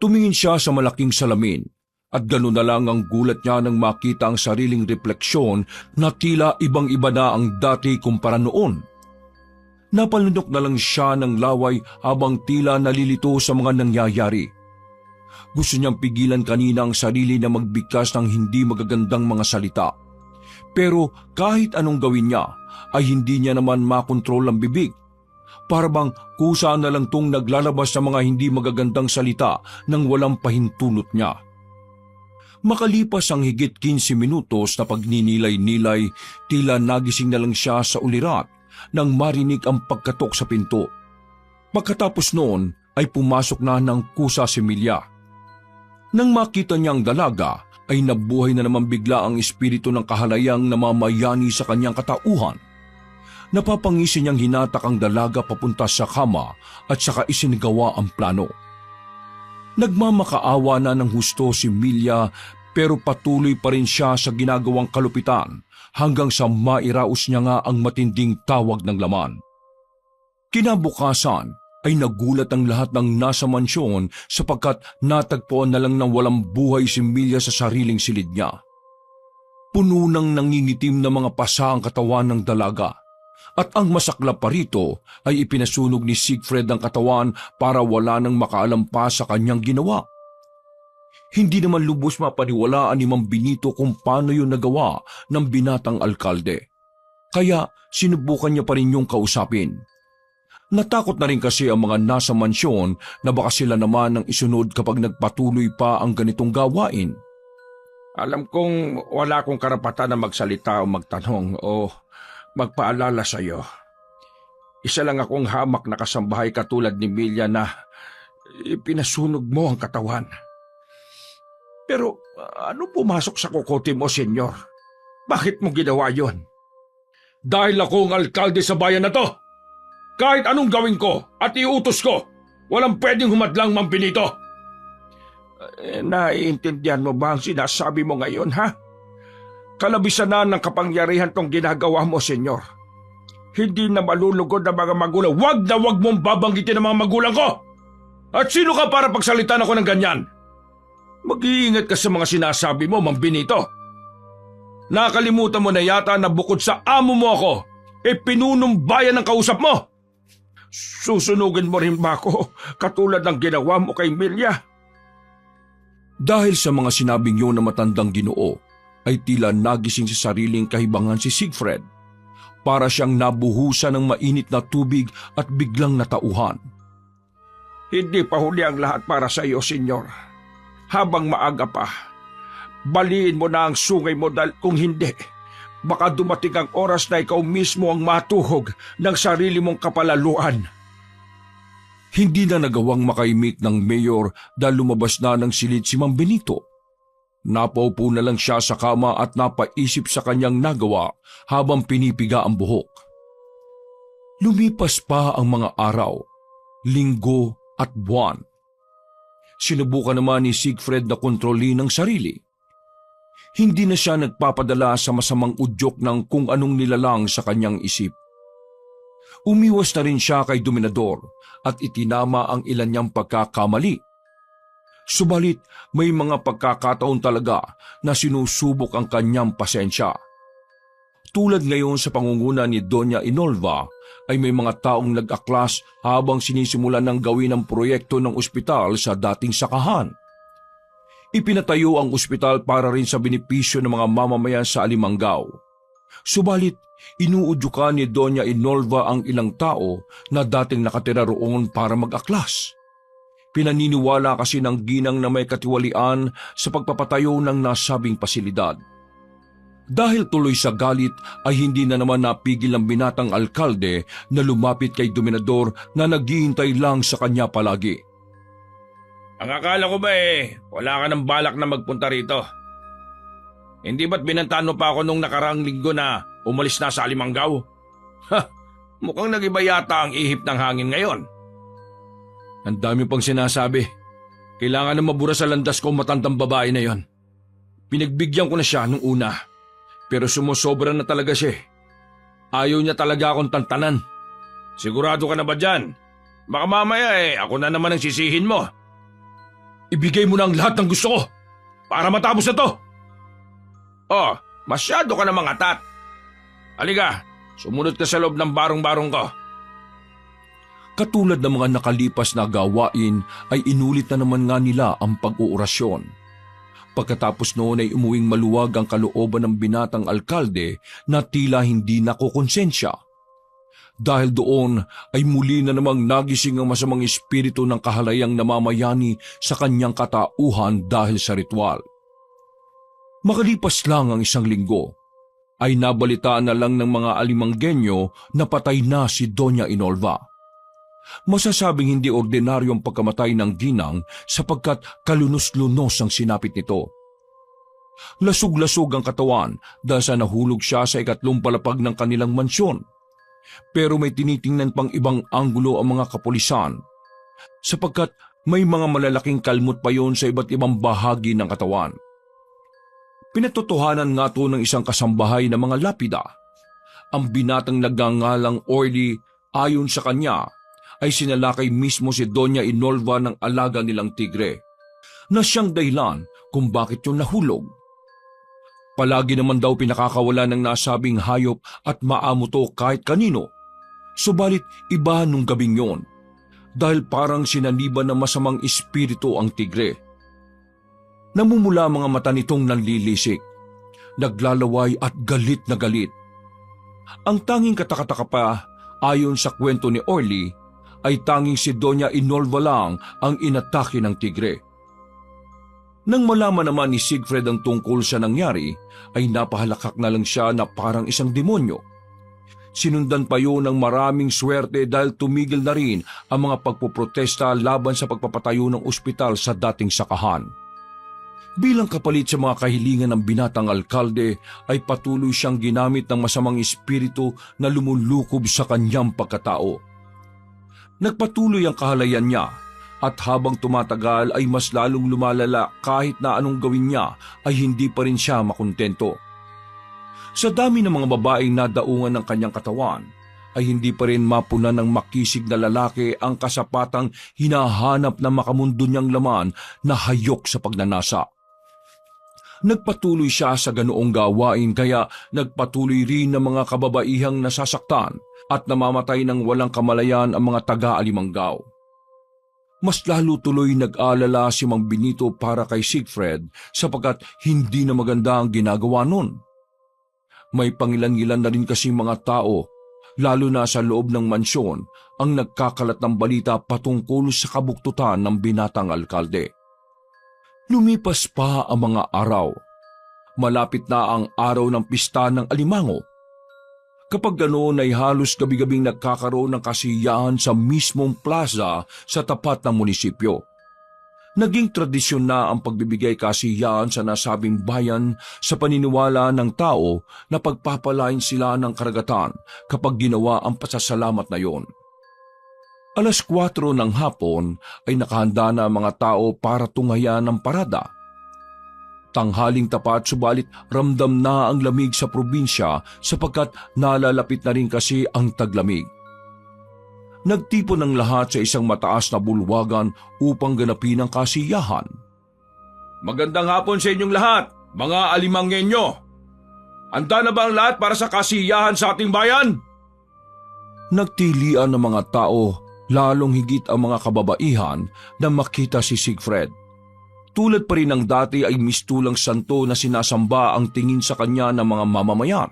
Tumingin siya sa malaking salamin at gano'n na lang ang gulat niya nang makita ang sariling refleksyon na tila ibang-iba na ang dati kumpara noon. Napalunok na lang siya ng laway habang tila nalilito sa mga nangyayari. Gusto niyang pigilan kanina ang sarili na magbigkas ng hindi magagandang mga salita. Pero kahit anong gawin niya, ay hindi niya naman makontrol ang bibig. Para bang kusa na lang tong naglalabas ng mga hindi magagandang salita nang walang pahintulot niya. Makalipas ang higit 15 minutos na pagninilay-nilay, tila nagising na lang siya sa ulirat nang marinig ang pagkatok sa pinto. Pagkatapos noon ay pumasok na ng kusa si Milya. Nang makita niya ang dalaga, ay nabuhay na naman bigla ang espiritu ng kahalayang namamayani sa kanyang katauhan. Napapangisi niyang hinatak ang dalaga papunta sa kama at saka isinigawa ang plano. Nagmamakaawa na ng husto si Milya pero patuloy pa rin siya sa ginagawang kalupitan hanggang sa mairaos niya nga ang matinding tawag ng laman. Kinabukasan ay nagulat ang lahat ng nasa mansyon sapagkat natagpuan na lang ng walang buhay si Milya sa sariling silid niya. Puno ng nangingitim na mga pasa ang katawan ng dalaga. At ang masaklap pa rito ay ipinasunog ni Siegfried ang katawan para wala nang makaalam pa sa kanyang ginawa. Hindi naman lubos mapaniwalaan ni Mang Benito kung paano yun nagawa ng binatang alkalde. Kaya sinubukan niya pa rin yung kausapin. Natakot na rin kasi ang mga nasa mansyon na baka sila naman ang isunod kapag nagpatuloy pa ang ganitong gawain. Alam kong wala akong karapatan na magsalita o magtanong o magpaalala sa iyo. Isa lang akong hamak na kasambahay katulad ni Milya na ipinasunog mo ang katawan. Pero ano pumasok sa kokote mo, senyor? Bakit mo ginawa yon? Dahil ako ang alkalde sa bayan na to. Kahit anong gawin ko at iutos ko, walang pwedeng humadlang, Mang Benito. Naiintindihan mo ba ang sinasabi mo ngayon, ha? Kalabisan na ng kapangyarihan tong ginagawa mo, senyor. Hindi na malulugod ang mga magulang. Wag na wag mong babanggitin ang mga magulang ko! At sino ka para pagsalitan ako ng ganyan? Mag-iingat ka sa mga sinasabi mo, Mang Benito. Nakalimutan mo na yata na bukod sa amo mo ako, pinunumbayan ng kausap mo. Susunugin mo rin ba ako katulad ng ginawa mo kay Milya? Dahil sa mga sinabing yun na matandang Ginoo, ay tila nagising sa sariling kahibangan si Siegfried. Para siyang nabuhusan ng mainit na tubig at biglang natauhan. Hindi pa huli ang lahat para sa iyo, senyor. Habang maaga pa, baliin mo na ang sungay mo dahil kung hindi, baka dumating ang oras na ikaw mismo ang matuhog ng sarili mong kapalaluan. Hindi na nagawang makaimik ng mayor dahil lumabas na ng silid si Mang Benito. Napaupo na lang siya sa kama at napaisip sa kanyang nagawa habang pinipiga ang buhok. Lumipas pa ang mga araw, linggo at buwan. Sinubukan naman ni Siegfried na kontrolin ang sarili. Hindi na siya nagpapadala sa masamang udyok ng kung anong nilalang sa kanyang isip. Umiwas na rin siya kay Dominador at itinama ang ilan niyang pagkakamali. Subalit may mga pagkakataon talaga na sinusubok ang kanyang pasensya. Tulad ngayon sa pangunguna ni Doña Inolva ay may mga taong nag-aklas habang sinisimulan ng gawin ang proyekto ng ospital sa dating sakahan. Ipinatayo ang ospital para rin sa benepisyo ng mga mamamayan sa Alimangaw. Subalit, inuudyukan ni Doña Inolva ang ilang tao na dating nakatira roon para mag-aklas. Pinaniniwala kasi ng ginang na may katiwalian sa pagpapatayo ng nasabing pasilidad. Dahil tuloy sa galit ay hindi na naman napigil ng binatang alkalde na lumapit kay Dominador na naghihintay lang sa kanya palagi. Ang akala ko ba wala ka ng balak na magpunta rito? Hindi ba't binantaan mo pa ako nung nakaraang linggo na umalis na sa Alimangaw? Ha! Mukhang nagiba yata ang ihip ng hangin ngayon. Ang dami pang sinasabi. Kailangan na mabura sa landas ko matandang babae na yon. Pinagbigyan ko na siya nung una. Pero sumusobra na talaga siya. Ayaw niya talaga akong tantanan. Sigurado ka na ba dyan? Baka mamaya ako na naman ang sisihin mo. Ibigay mo na ang lahat ng gusto ko para matapos na to. Oh, masyado ka namang atat. Halika, sumunod ka sa loob ng barong-barong ko. Katulad ng mga nakalipas na gawain ay inulit na naman nga nila ang pag-uurasyon. Pagkatapos noon ay umuwing maluwag ang kalooban ng binatang alkalde na tila hindi nakukonsensya. Dahil doon ay muli na namang nagising ang masamang espiritu ng kahalayang namamayani sa kanyang katauhan dahil sa ritual. Makalipas lang ang isang linggo, ay nabalitaan na lang ng mga alimanggenyo na patay na si Doña Inolva. Masasabing hindi ordinaryo ang pagkamatay ng ginang sapagkat kalunos-lunos ang sinapit nito. Lasog-lasog ang katawan dahil sa nahulog siya sa ikatlong palapag ng kanilang mansyon. Pero may tinitingnan pang ibang anggulo ang mga kapulisan sapagkat may mga malalaking kalmot pa yon sa iba't ibang bahagi ng katawan. Pinatotohanan nga to ng isang kasambahay na mga lapida. Ang binatang nagngangalang Orly, ayon sa kanya, ay sinalakay mismo si Doña Inolva ng alaga nilang tigre, na siyang dahilan kung bakit yun nahulog. Palagi naman daw pinakakawala ng nasabing hayop at maamo to kahit kanino. Subalit iba nung gabing yon, dahil parang sinaniban ng masamang espiritu ang tigre. Namumula mga mata nitong nanlilisik, naglalaway at galit na galit. Ang tanging katakataka pa, ayon sa kwento ni Orly, ay tanging si Doña Inolva lang ang inatake ng tigre. Nang malaman naman ni Siegfried ang tungkol sa nangyari, ay napahalakak na lang siya na parang isang demonyo. Sinundan pa yun ng maraming swerte dahil tumigil na rin ang mga pagpoprotesta laban sa pagpapatayo ng ospital sa dating sakahan. Bilang kapalit sa mga kahilingan ng binatang alkalde ay patuloy siyang ginamit ng masamang espiritu na lumulukob sa kanyang pagkatao. Nagpatuloy ang kahalayan niya at habang tumatagal ay mas lalong lumalala kahit na anong gawin niya ay hindi pa rin siya makontento. Sa dami ng mga babaeng nadaungan ng kanyang katawan ay hindi pa rin mapunan ng makisig na lalaki ang kasapatang hinahanap na makamundo niyang laman na hayok sa pagnanasa. Nagpatuloy siya sa ganoong gawain kaya nagpatuloy rin ng mga kababaihang nasasaktan at namamatay ng walang kamalayan ang mga taga-Alimanggaw. Mas lalo tuloy nag-alala si Mang Benito para kay Siegfried sapagkat hindi na maganda ang ginagawa nun. May pangilan-ilan na rin kasi mga tao, lalo na sa loob ng mansyon, ang nagkakalat ng balita patungkol sa kabuktutan ng binatang alkalde. Lumipas pa ang mga araw. Malapit na ang araw ng pista ng Alimango. Kapag ganoon ay halos gabi-gabing nagkakaroon ng kasiyahan sa mismong plaza sa tapat ng munisipyo. Naging tradisyon na ang pagbibigay kasiyahan sa nasabing bayan sa paniniwala ng tao na pagpapalain sila ng karagatan kapag ginawa ang pasasalamat na yon. 4:00 ng hapon ay nakahanda na ang mga tao para tungayan ng parada. Tanghaling tapat subalit ramdam na ang lamig sa probinsya sapagkat nalalapit na rin kasi ang taglamig. Nagtipon ng lahat sa isang mataas na bulwagan upang ganapin ang kasiyahan. Magandang hapon sa inyong lahat, mga Alimanggenyo! Handa na ba ang lahat para sa kasiyahan sa ating bayan? Nagtilian ng mga tao, lalong higit ang mga kababaihan na makita si Siegfried. Tulad pa rin ng dati ay mistulang santo na sinasamba ang tingin sa kanya ng mga mamamayan.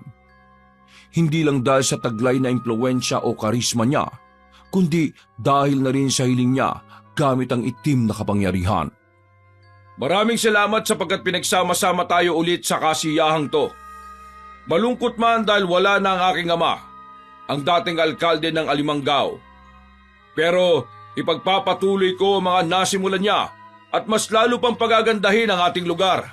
Hindi lang dahil sa taglay na impluwensya o karisma niya, kundi dahil na rin sa hiling niya gamit ang itim na kapangyarihan. Maraming salamat sapagkat pinagsama-sama tayo ulit sa kasiyahang to. Malungkot man dahil wala na ang aking ama, ang dating alkalde ng Alimanggaw. Pero ipagpapatuloy ko ang mga nasimulan niya at mas lalo pang pagagandahin ang ating lugar.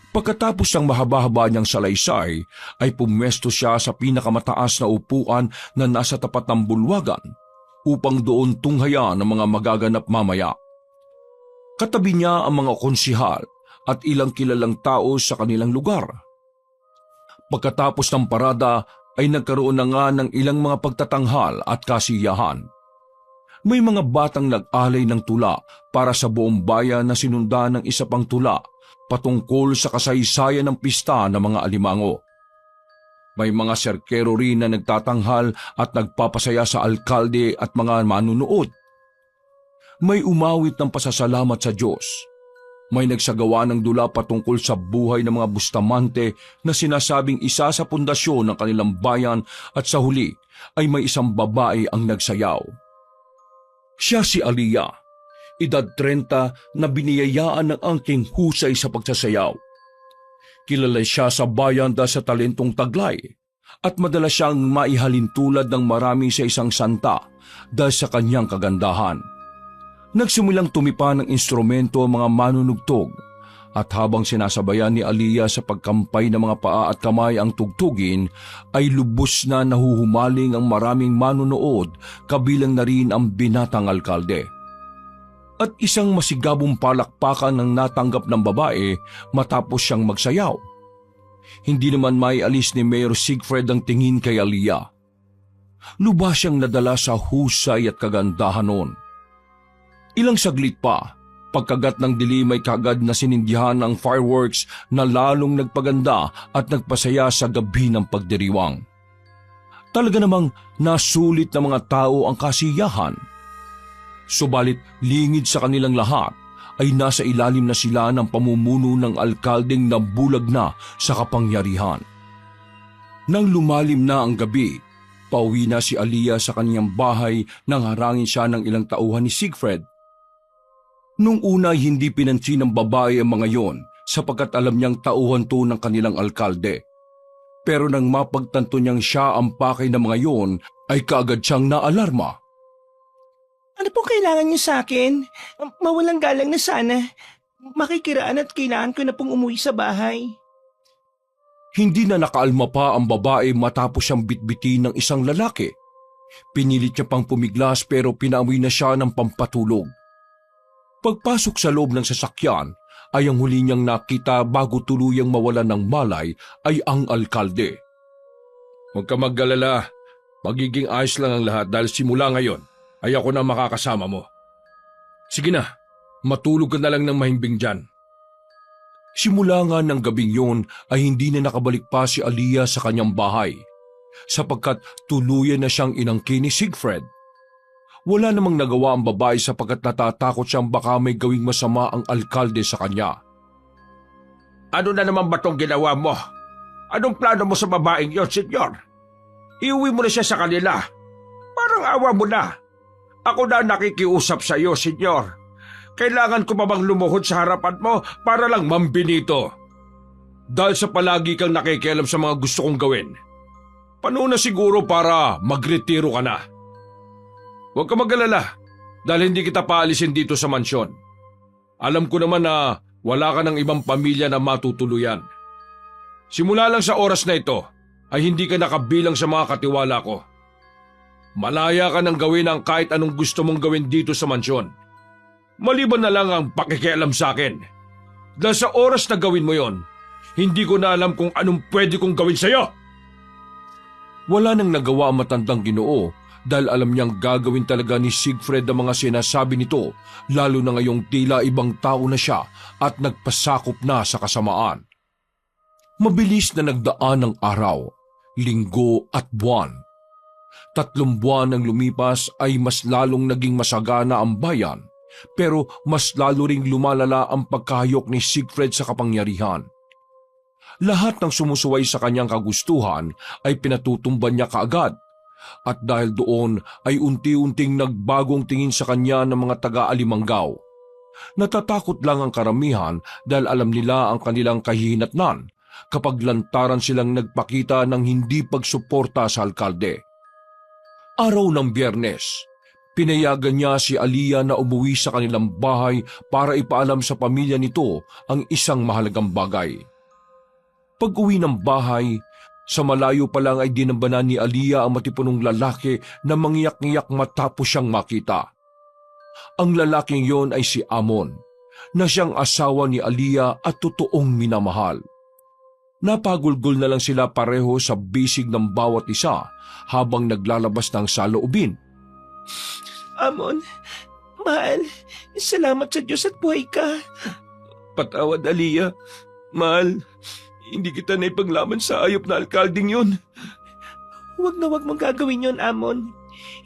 Pagkatapos ng mahaba-haba niyang salaysay, ay pumwesto siya sa pinakamataas na upuan na nasa tapat ng bulwagan upang doon tunghayan ang mga magaganap mamaya. Katabi niya ang mga konsihal at ilang kilalang tao sa kanilang lugar. Pagkatapos ng parada ay nagkaroon na nga ng ilang mga pagtatanghal at kasiyahan. May mga batang nag-alay ng tula para sa buong bayan na sinundan ng isa pang tula patungkol sa kasaysayan ng pista ng mga Alimango. May mga serkero rin na nagtatanghal at nagpapasaya sa alkalde at mga manunood. May umawit ng pasasalamat sa Diyos. May nagsagawa ng dula patungkol sa buhay ng mga Bustamante na sinasabing isa sa pundasyon ng kanilang bayan at sa huli ay may isang babae ang nagsayaw. Siya si Aliyah, edad 30 na biniyayaan ng angking husay sa pagsasayaw. Kilala siya sa bayan dahil sa talentong taglay at madalas siyang maihalin tulad ng marami sa isang santa dahil sa kanyang kagandahan. Nagsimulang tumipa ng instrumento ang mga manunugtog at habang sinasabayan ni Aliyah sa pagkampay ng mga paa at kamay ang tugtugin ay lubos na nahuhumaling ang maraming manunood kabilang na rin ang binatang alkalde. At isang masigabong palakpakan ang natanggap ng babae matapos siyang magsayaw. Hindi naman maialis ni Mayor Siegfried ang tingin kay Aliyah. Lubas siyang nadala sa husay at kagandahan noon. Ilang saglit pa, pagkagat ng dilim ay kagad na sinindihan ang fireworks na lalong nagpaganda at nagpasaya sa gabi ng pagdiriwang. Talaga namang nasulit ng mga tao ang kasiyahan. Subalit lingid sa kanilang lahat ay nasa ilalim na sila ng pamumuno ng alkaldeng nabulag na sa kapangyarihan. Nang lumalim na ang gabi, pauwi na si Aliyah sa kanyang bahay nang harangin siya ng ilang tauhan ni Siegfried. Nung una hindi pinansin ng babae ang mga yon sapagkat alam niyang tauhan to ng kanilang alkalde. Pero nang mapagtanto niyang siya ang pakay ng mga yon ay kaagad siyang naalarma. Ano pong kailangan niyo sa akin? Mawalang galang na sana. Makikiraan at kailangan ko na pong umuwi sa bahay. Hindi na nakaalma pa ang babae matapos siyang bitbitin ng isang lalaki. Pinilit niya pang pumiglas pero pinaamoy na siya ng pampatulog. Pagpasok sa loob ng sasakyan ay ang huli niyang nakita bago tuluyang mawalan ng malay ay ang alkalde. Huwag ka mag-alala, magiging ayos lang ang lahat dahil simula ngayon ay ako na makakasama mo. Sige na, matulog ka na lang ng mahimbing dyan. Simula nga ng gabing yon ay hindi na nakabalik pa si Aliyah sa kanyang bahay sapagkat tuluyan na siyang inangkin ni Siegfried. Wala namang nagawa ang babae sapagkat natatakot siyang baka may gawing masama ang alkalde sa kanya. Ano na naman ba tong ginawa mo? Anong plano mo sa babaeng yon, senyor? Iuwi mo na siya sa kanila. Parang awa mo na. Ako na nakikiusap sa iyo, senyor. Kailangan ko ba bang lumuhod sa harapan mo para lang mambinito? Dahil sa palagi kang nakikialam sa mga gusto kong gawin. Panahon na siguro para magretiro ka na. Huwag ka mag-alala dahil hindi kita paalisin dito sa mansyon. Alam ko naman na wala ka ng ibang pamilya na matutuluyan. Simula lang sa oras na ito ay hindi ka nakabilang sa mga katiwala ko. Malaya ka nang gawin ang kahit anong gusto mong gawin dito sa mansyon. Maliban na lang ang pakikialam sa akin. Dahil sa oras na gawin mo yon, hindi ko na alam kung anong pwede kong gawin sa'yo. Wala nang nagawa ang matandang Ginoo dahil alam niyang gagawin talaga ni Siegfried ang mga sinasabi nito, lalo na ngayong tila ibang tao na siya at nagpasakop na sa kasamaan. Mabilis na nagdaan ang araw, linggo at buwan. 3 buwan ang lumipas ay mas lalong naging masagana ang bayan, pero mas lalo ring lumalala ang pagkahayok ni Siegfried sa kapangyarihan. Lahat ng sumusuway sa kanyang kagustuhan ay pinatutumban niya kaagad. At dahil doon ay unti-unting nagbagong tingin sa kanya ng mga taga-Alimanggaw. Natatakot lang ang karamihan dahil alam nila ang kanilang kahihinatnan kapag lantaran silang nagpakita ng hindi pagsuporta sa alkalde. Araw ng Biyernes, pinayagan niya si Aliyah na umuwi sa kanilang bahay para ipaalam sa pamilya nito ang isang mahalagang bagay. Pag-uwi ng bahay, sa malayo pa lang ay dinambanan ni Aliyah ang matipunong lalaki na mangyak-ngyak matapos siyang makita. Ang lalaking yon ay si Amon, na siyang asawa ni Aliyah at totoong minamahal. Napagulgol na lang sila pareho sa bisig ng bawat isa habang naglalabas ng saloobin. Amon, mahal, salamat sa Diyos at buhay ka. Patawad, Aliyah. Mahal, Hindi kita naipaglaban sa ayop na alkalding yun. Huwag na huwag mong gagawin yon, Amon.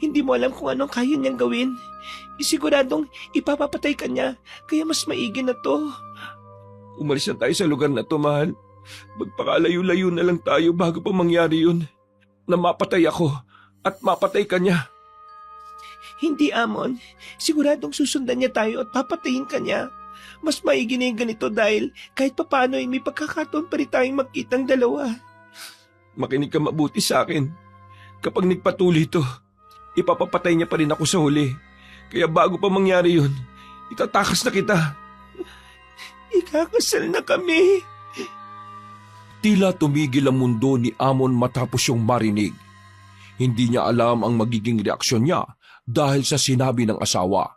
Hindi mo alam kung anong kaya niyang gawin. Isiguradong ipapapatay ka niya, kaya mas maigi na to. Umalis na tayo sa lugar na to, mahal. Magpakalayo-layo na lang tayo bago pa mangyari yun. Na mapatay ako at mapatay ka niya. Hindi, Amon. Siguradong susundan niya tayo at papatayin ka niya. Mas maigi na yung ganito dahil kahit papano ay may pagkakataon pa rin tayong magkitang dalawa. Makinig ka mabuti sa akin. Kapag nagpatuloy ito, ipapapatay niya pa rin ako sa huli. Kaya bago pa mangyari yun, itatakas na kita. Ikakasal na kami. Tila tumigil ang mundo ni Amon matapos yung marinig. Hindi niya alam ang magiging reaksyon niya dahil sa sinabi ng asawa.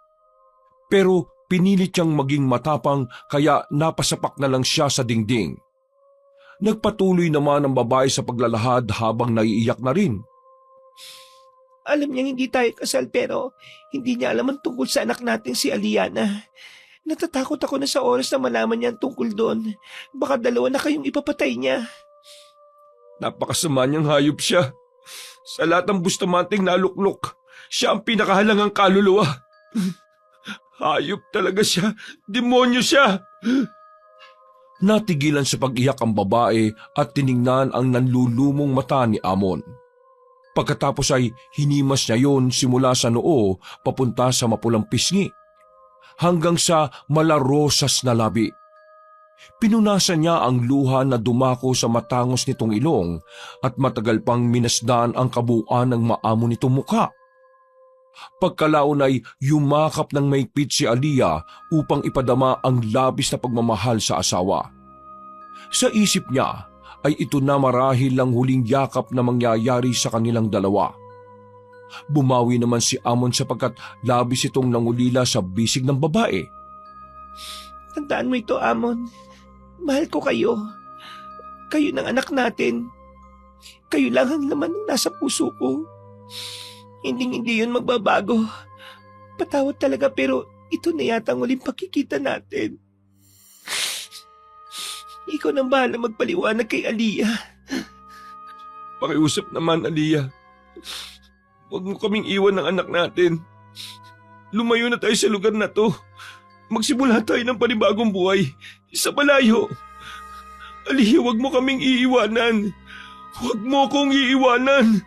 Pero pinilit siyang maging matapang kaya napasapak na lang siya sa dingding. Nagpatuloy naman ang babae sa paglalahad habang naiiyak na rin. Alam niyang hindi tayo kasal pero hindi niya alam ang tungkol sa anak natin si Aliana. Natatakot ako na sa oras na malaman niya ang tungkol doon. Baka dalawa na kayong ipapatay niya. Napakasama niyang hayop siya. Sa lahat ng Bustamanting naluklok, siya ang pinakahalangang kaluluwa. Hayop talaga siya. Demonyo siya. Natigilan sa pag-iyak ang babae at tiningnan ang nanlulumong mata ni Amon. Pagkatapos ay hinimas niya yon simula sa noo papunta sa mapulang pisngi hanggang sa malarosas na labi. Pinunasan niya ang luha na dumako sa matangos nitong ilong at matagal pang minasdan ang kabuuan ng maamo nitong muka. Pagkalaon ay yumakap ng maigpit si Alia upang ipadama ang labis na pagmamahal sa asawa. Sa isip niya ay ito na marahil ang huling yakap na mangyayari sa kanilang dalawa. Bumawi naman si Amon sapagkat labis itong nangulila sa bisig ng babae. Tandaan mo ito, Amon. Mahal ko kayo. Kayo ng anak natin. Kayo lang ang laman ng nasa puso ko. Hindi yun magbabago. Patawad talaga pero ito na yata ang uling pagkikita natin. Ikaw nang bahala magpaliwanag kay Alia. Pakiusap naman, Alia. Huwag mo kaming iwan ng anak natin. Lumayo na tayo sa lugar na to. Magsimula tayo ng panibagong buhay sa malayo. Alia, huwag mo kaming iiwanan. Huwag mo kong iiwanan.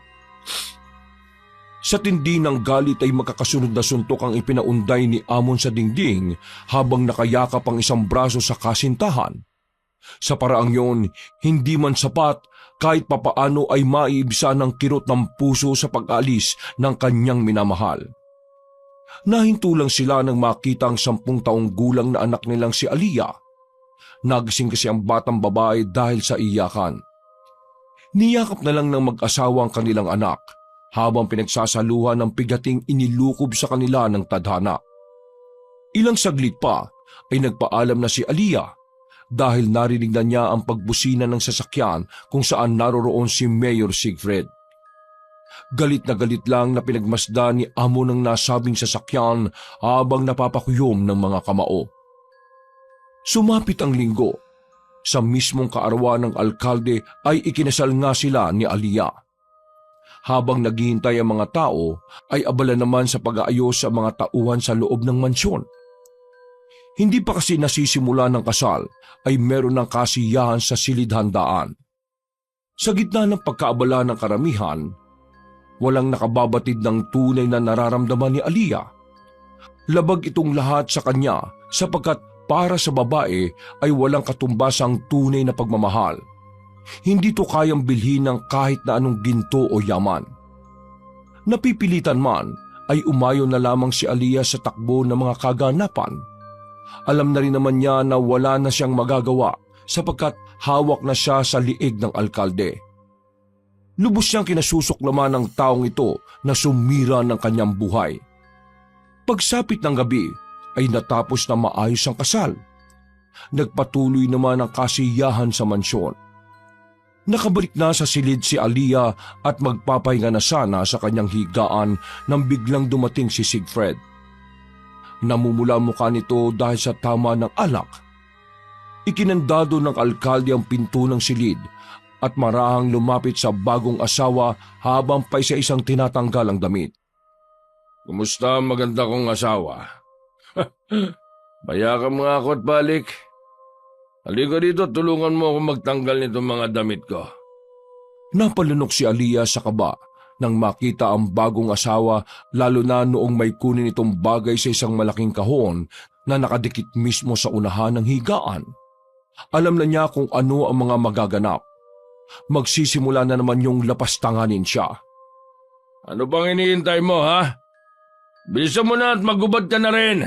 Sa tindi ng galit ay makakasunod na suntok ang ipinaunday ni Amon sa dingding habang nakayakap ang isang braso sa kasintahan. Sa paraang yon, hindi man sapat kahit papaano ay maiibsa ng kirot ng puso sa pag-alis ng kanyang minamahal. Nahinto lang sila nang makita ang 10 taong gulang na anak nilang si Alia. Nagising kasi ang batang babae dahil sa iyakan. Niyakap na lang ng mag-asawa ang kanilang anak habang pinagsasaluhan ng pigating inilukob sa kanila ng tadhana. Ilang saglit pa ay nagpaalam na si Alia dahil narinig na niya ang pagbusina ng sasakyan kung saan naroroon si Mayor Siegfried. Galit na galit lang na pinagmasdan ni Amon ng nasabing sasakyan habang napapakuyom ng mga kamao. Sumapit ang linggo. Sa mismong kaarawan ng alkalde ay ikinasal nga sila ni Alia. Habang naghihintay ang mga tao, ay abala naman sa pag-aayos sa mga tauhan sa loob ng mansyon. Hindi pa kasi nasisimula ng kasal ay meron ng kasiyahan sa silid-handaan. Sa gitna ng pagkaabala ng karamihan, walang nakababatid ng tunay na nararamdaman ni Alia. Labag itong lahat sa kanya sapagkat para sa babae ay walang katumbasang tunay na pagmamahal. Hindi to kayang bilhin ng kahit na anong ginto o yaman. Napipilitan man ay umayo na lamang si Alia sa takbo ng mga kaganapan. Alam na rin naman niya na wala na siyang magagawa sapagkat hawak na siya sa liig ng alkalde. Lubos siyang kinasusuklaman ng taong ito na sumira ng kanyang buhay. Pagsapit ng gabi ay natapos na maayos ang kasal. Nagpatuloy naman ang kasiyahan sa mansyon. Nakabalik na sa silid si Alia at magpapahinga na sana sa kanyang higaan nang biglang dumating si Siegfried. Namumula mukha nito dahil sa tama ng alak. Ikinandado ng alkalde ang pinto ng silid at marahang lumapit sa bagong asawa habang pa sa isang tinatanggal ang damit. Kumusta ang maganda kong asawa? Bayakan mo nga ako at balik. Halika dito, tulungan mo ako magtanggal nitong mga damit ko. Napalunok si Aliyah sa kaba nang makita ang bagong asawa, lalo na noong may kunin itong bagay sa isang malaking kahon na nakadikit mismo sa unahan ng higaan. Alam na niya kung ano ang mga magaganap. Magsisimula na naman yung lapastanganin siya. Ano bang iniintay mo, ha? Bilisan mo na at magubad ka na rin.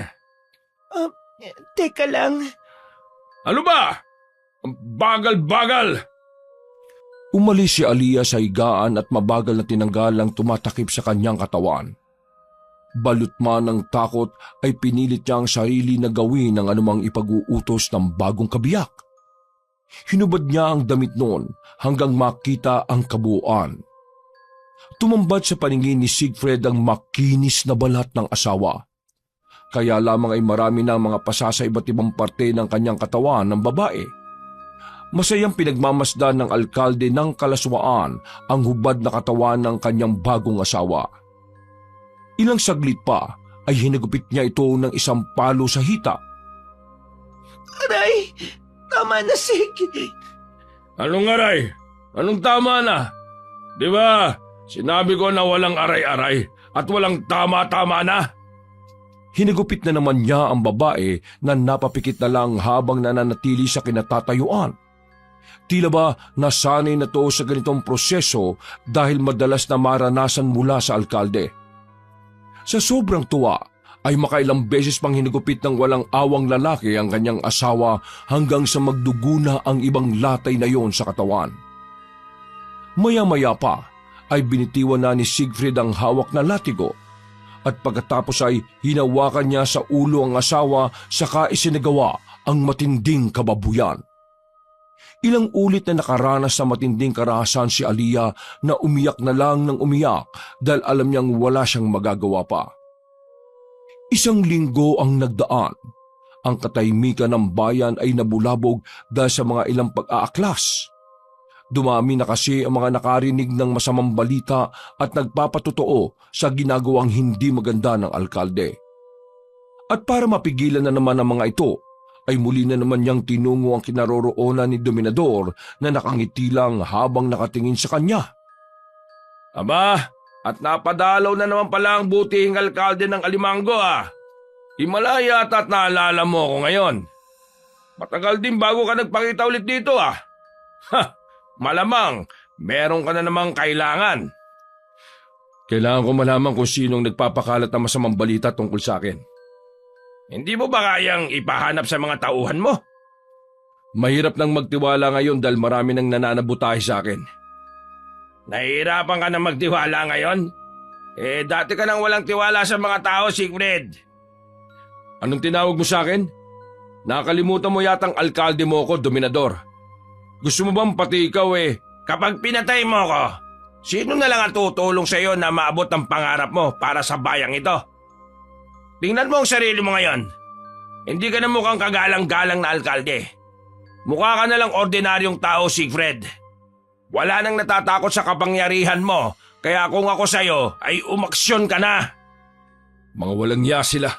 Teka lang. Ano ba? Ang bagal-bagal! Umalis si Aliyah sa higaan at mabagal na tinanggal ang tumatakip sa kanyang katawan. Balot man ng takot ay pinilit niya ang sarili na gawin ang anumang ipag-uutos ng bagong kabiyak. Hinubad niya ang damit noon hanggang makita ang kabuuan. Tumambad sa paningin ni Siegfried ang makinis na balat ng asawa. Kaya lamang ay marami na mga pasa sa iba't ibang parte ng kanyang katawan ng babae. Masayang pinagmamasdan ng alkalde ng kalaswaan ang hubad na katawan ng kanyang bagong asawa. Ilang saglit pa ay hinagupit niya ito ng isang palo sa hita. Aray! Tama na, Sig! Anong aray? Anong tama na? Di ba, sinabi ko na walang aray-aray at walang tama-tama na? Hinagupit na naman niya ang babae na napapikit na lang habang nananatili sa kinatatayuan. Tila ba nasanay na to sa ganitong proseso dahil madalas na maranasan mula sa alkalde. Sa sobrang tuwa ay makailang beses pang hinagupit ng walang awang lalaki ang kanyang asawa hanggang sa magduguna ang ibang latay na yon sa katawan. Maya-maya pa ay binitiwan na ni Siegfried ang hawak na latigo at pagkatapos ay hinawakan niya sa ulo ang asawa saka isinagawa ang matinding kababuyan. Ilang ulit na nakaranas sa matinding karahasan si Aliyah na umiyak na lang ng umiyak dahil alam niyang wala siyang magagawa pa. Isang linggo ang nagdaan. Ang katahimikan ng bayan ay nabulabog dahil sa mga ilang pag-aaklas. Dumami na kasi ang mga nakarinig ng masamang balita at nagpapatotoo sa ginagawang hindi maganda ng alkalde. At para mapigilan na naman ang mga ito, ay muli na naman niyang tinungo ang kinaroroonan ni Dominador na nakangiti lang habang nakatingin sa kanya. Aba, at napadalaw na naman pala ang butihing alkalde ng Alimango Himalaya at naalala mo ako ngayon. Matagal din bago ka nagpakita ulit dito Malamang, meron ka na namang kailangan. Kailangan ko malaman kung sinong nagpapakalat ng masamang balita tungkol sa akin. Hindi mo ba kayang ipahanap sa mga tauhan mo? Mahirap nang magtiwala ngayon dahil marami nang nananabutahe sa akin. Nahihirapan ka na magtiwala ngayon? Dati ka nang walang tiwala sa mga tao, Siegfried. Anong tinawag mo sa akin? Nakalimutan mo yatang alkalde mo ko, Dominador. Gusto mo bang pati ikaw Kapag pinatay mo ko, sino na lang ang tutulong sa iyo na maabot ang pangarap mo para sa bayang ito? Tingnan mo ang sarili mo ngayon. Hindi ka na mukhang kagalang-galang na alkalde. Mukha ka na lang ordinaryong tao, Siegfried. Wala nang natatakot sa kapangyarihan mo, kaya kung ako sa'yo ay umaksyon ka na. Mga walang niya sila.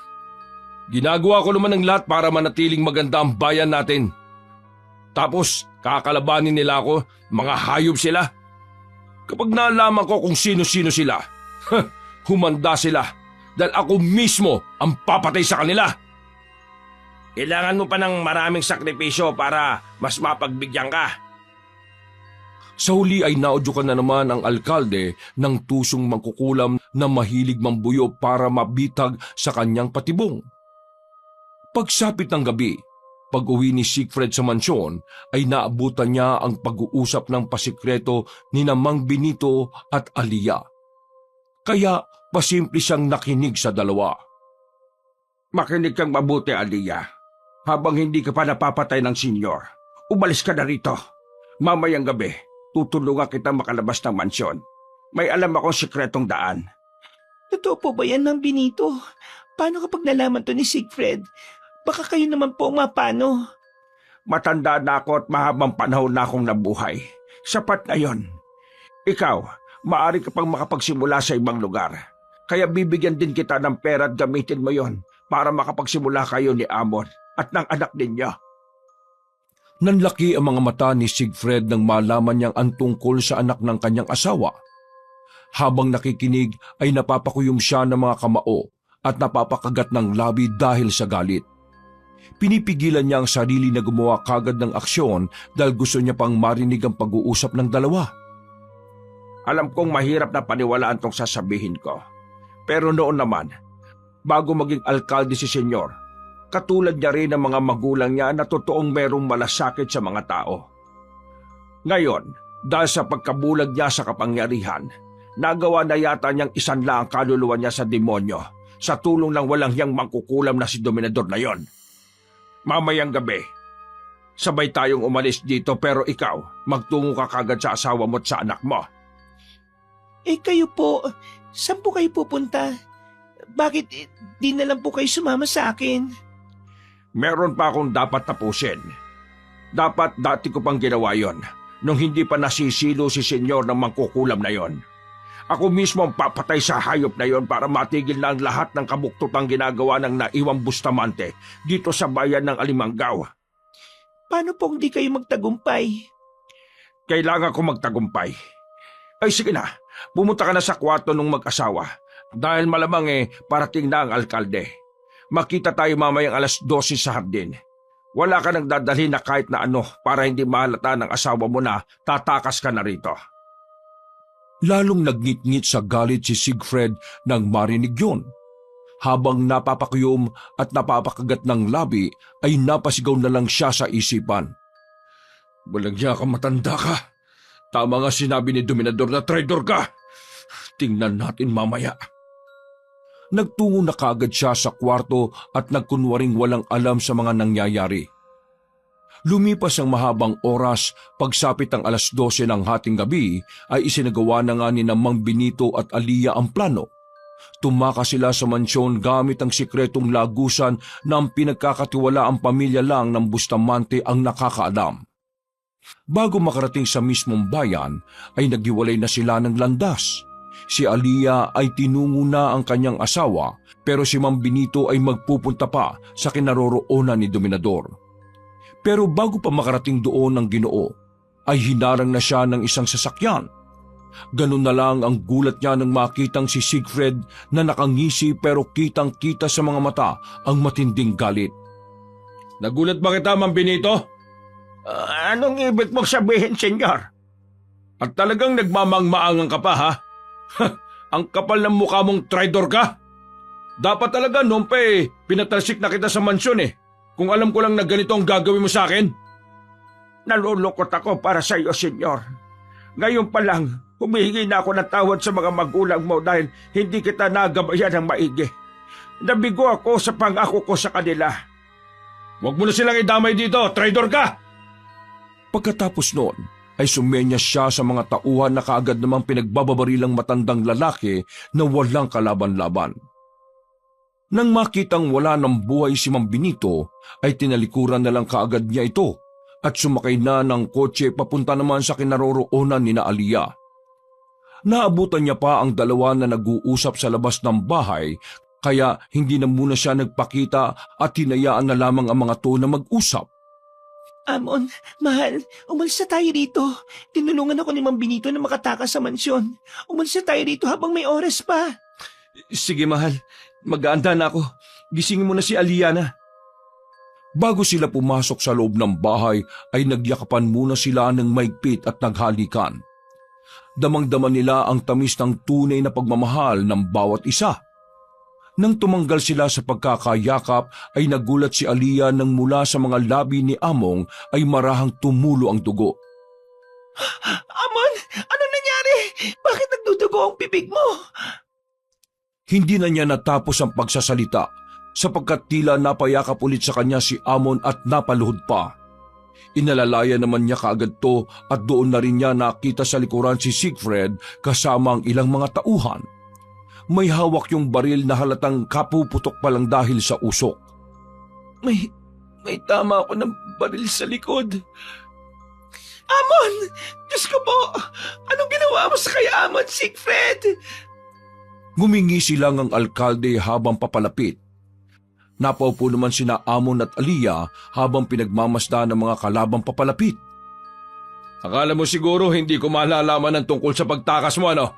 Ginagawa ko naman ang lahat para manatiling maganda ang bayan natin. Tapos kakalabanin nila ako, mga hayop sila. Kapag nalaman ko kung sino-sino sila, humanda sila. Dahil ako mismo ang papatay sa kanila. Kailangan mo pa ng maraming sakripisyo para mas mapagbigyan ka. Sa huli ay naudyukan na naman ang alkalde ng tusong mangkukulam na mahilig mambuyo para mabitag sa kanyang patibong. Pagsapit ng gabi, pag-uwi ni Siegfried sa mansyon ay naabutan niya ang pag-uusap ng pasikreto ni Mang Benito at Aliyah. Kaya pasimple siyang nakinig sa dalawa. Makinig kang mabuti, Aliyah. Habang hindi ka pa napapatay ng senyor, umalis ka na rito. Mamayang gabi, tutulungan kita makalabas ng mansyon. May alam akong sikretong daan. Totoo po ba yan, Mang Benito? Paano kapag nalaman to ni Siegfried? Baka kayo naman po mapano. Matanda na ako at mahabang panahon na akong nabuhay. Sapat na yon. Ikaw, maaari ka pang makapagsimula sa ibang lugar. Kaya bibigyan din kita ng pera at gamitin mo yon para makapagsimula kayo ni Amon at ng anak ninyo. Nanlaki ang mga mata ni Siegfried nang malaman niyang ang tungkol sa anak ng kanyang asawa. Habang nakikinig ay napapakuyom siya ng mga kamao at napapakagat ng labi dahil sa galit. Pinipigilan niya ang sarili na gumawa kagad ng aksyon dahil gusto niya pang marinig ang pag-uusap ng dalawa. Alam kong mahirap na paniwalaan tong sasabihin ko. Pero noon naman, bago maging alkalde si Senyor, katulad niya rin ng mga magulang niya na totoong merong malasakit sa mga tao. Ngayon, dahil sa pagkabulag niya sa kapangyarihan, nagawa na yata niyang isanla ang kaluluwa niya sa demonyo sa tulong ng walang hiyang mangkukulam na si Dominador na yon. Mamayang gabi, sabay tayong umalis dito pero ikaw, magtungo ka kagad sa asawa mo at sa anak mo. Kayo po, saan po kayo pupunta? Bakit di na lang po kayo sumama sa akin? Meron pa akong dapat tapusin. Dapat dati ko pang ginawa yon nung hindi pa nasisilo si Senyor ng mangkukulam na yon. Ako mismo ang papatay sa hayop na yon para matigil na ang lahat ng kabuktutang ginagawa ng naiwang Bustamante dito sa bayan ng Alimangaw. Paano pong di kayo magtagumpay? Kailangan ko magtagumpay. Ay sige na, pumunta ka na sa kwarto ng mag-asawa dahil malamang parating na ang alkalde. Makita tayo mamayang 12:00 sa hardin. Wala ka nang dadalhin na kahit na ano para hindi mahalata ng asawa mo na tatakas ka na rito. Lalong nagngit-ngit sa galit si Siegfried nang marinig yun. Habang napapakuyom at napapakagat ng labi ay napasigaw na lang siya sa isipan. Walang niya ka, matanda ka. Tama nga sinabi ni Dominador na traidor ka. Tingnan natin mamaya. Nagtungo na kaagad siya sa kwarto at nagkunwaring walang alam sa mga nangyayari. Lumipas ang mahabang oras, pagsapit ang 12:00 ng hating gabi ay isinagawa na nga ni Mang Benito at Alia ang plano. Tumakas sila sa mansyon gamit ang sikretong lagusan na ang pinagkakatiwalaang pamilya lang ng Bustamante ang nakakaalam. Bago makarating sa mismong bayan ay naghiwalay na sila ng landas. Si Alia ay tinungo na ang kanyang asawa pero si Mang Benito ay magpupunta pa sa kinaroroonan ni Dominador. Pero bago pa makarating doon ng Ginoo, ay hinarang na siya ng isang sasakyan. Ganun na lang ang gulat niya nang makitang si Siegfried na nakangisi pero kitang-kita sa mga mata ang matinding galit. Nagulat ba kita, Mang Benito? Anong ibig mong sabihin, Senyor? At talagang nagmamangmaangan ka pa, ha? Ang kapal ng mukha mong traidor ka? Dapat talaga noon pa pinatalsik na kita sa mansyon kung alam ko lang na ganito ang gagawin mo sa akin. Nalulukot ako para sa iyo, Senyor. Ngayon pa lang, humihingi na ako ng tawad sa mga magulang mo dahil hindi kita nagabayan ng maigi. Nabigo ako sa pangako ko sa kanila. Huwag mo na silang idamay dito, traidor ka! Pagkatapos noon, ay sumenya siya sa mga tauhan na kaagad namang pinagbababarilang matandang lalaki na walang kalaban-laban. Nang makitang wala ng buhay si Mang Benito, ay tinalikuran na lang kaagad niya ito at sumakay na ng kotse papunta naman sa kinaroroonan ni Alia. Naabutan niya pa ang dalawa na nag-uusap sa labas ng bahay kaya hindi na muna siya nagpakita at hinayaan na lamang ang mga to na mag-usap. Amon, mahal, umalis na tayo rito. Tinulungan ako ni Mang Benito na makatakas sa mansyon. Umalis na tayo rito habang may oras pa. Sige mahal, mag-aanda na ako. Gisingin mo na si Aliana. Bago sila pumasok sa loob ng bahay ay nagyakapan muna sila ng maigpit at naghalikan. Damang-dama nila ang tamis ng tunay na pagmamahal ng bawat isa. Nang tumanggal sila sa pagkakayakap ay nagulat si Alia nang mula sa mga labi ni Among ay marahang tumulo ang dugo. Amon, ano nangyari? Bakit nagdudugo ang bibig mo? Hindi na niya natapos ang pagsasalita sapagkat tila napayakap ulit sa kanya si Amon at napaluhod pa. Inalalaya naman niya kaagad to at doon na rin niya nakita sa likuran si Siegfried kasama ang ilang mga tauhan. May hawak yung baril na halatang kapuputok pa lang dahil sa usok. May tama ako ng baril sa likod. Amon! Diyos ko po! Anong ginawa mo sa kay Amon, Siegfried? Ngumingisi lang ang alkalde habang papalapit. Napaupo naman sina Amon at Aliyah habang pinagmamasdan ng mga kalabang papalapit. Akala mo siguro hindi ko malalaman ng tungkol sa pagtakas mo, ano?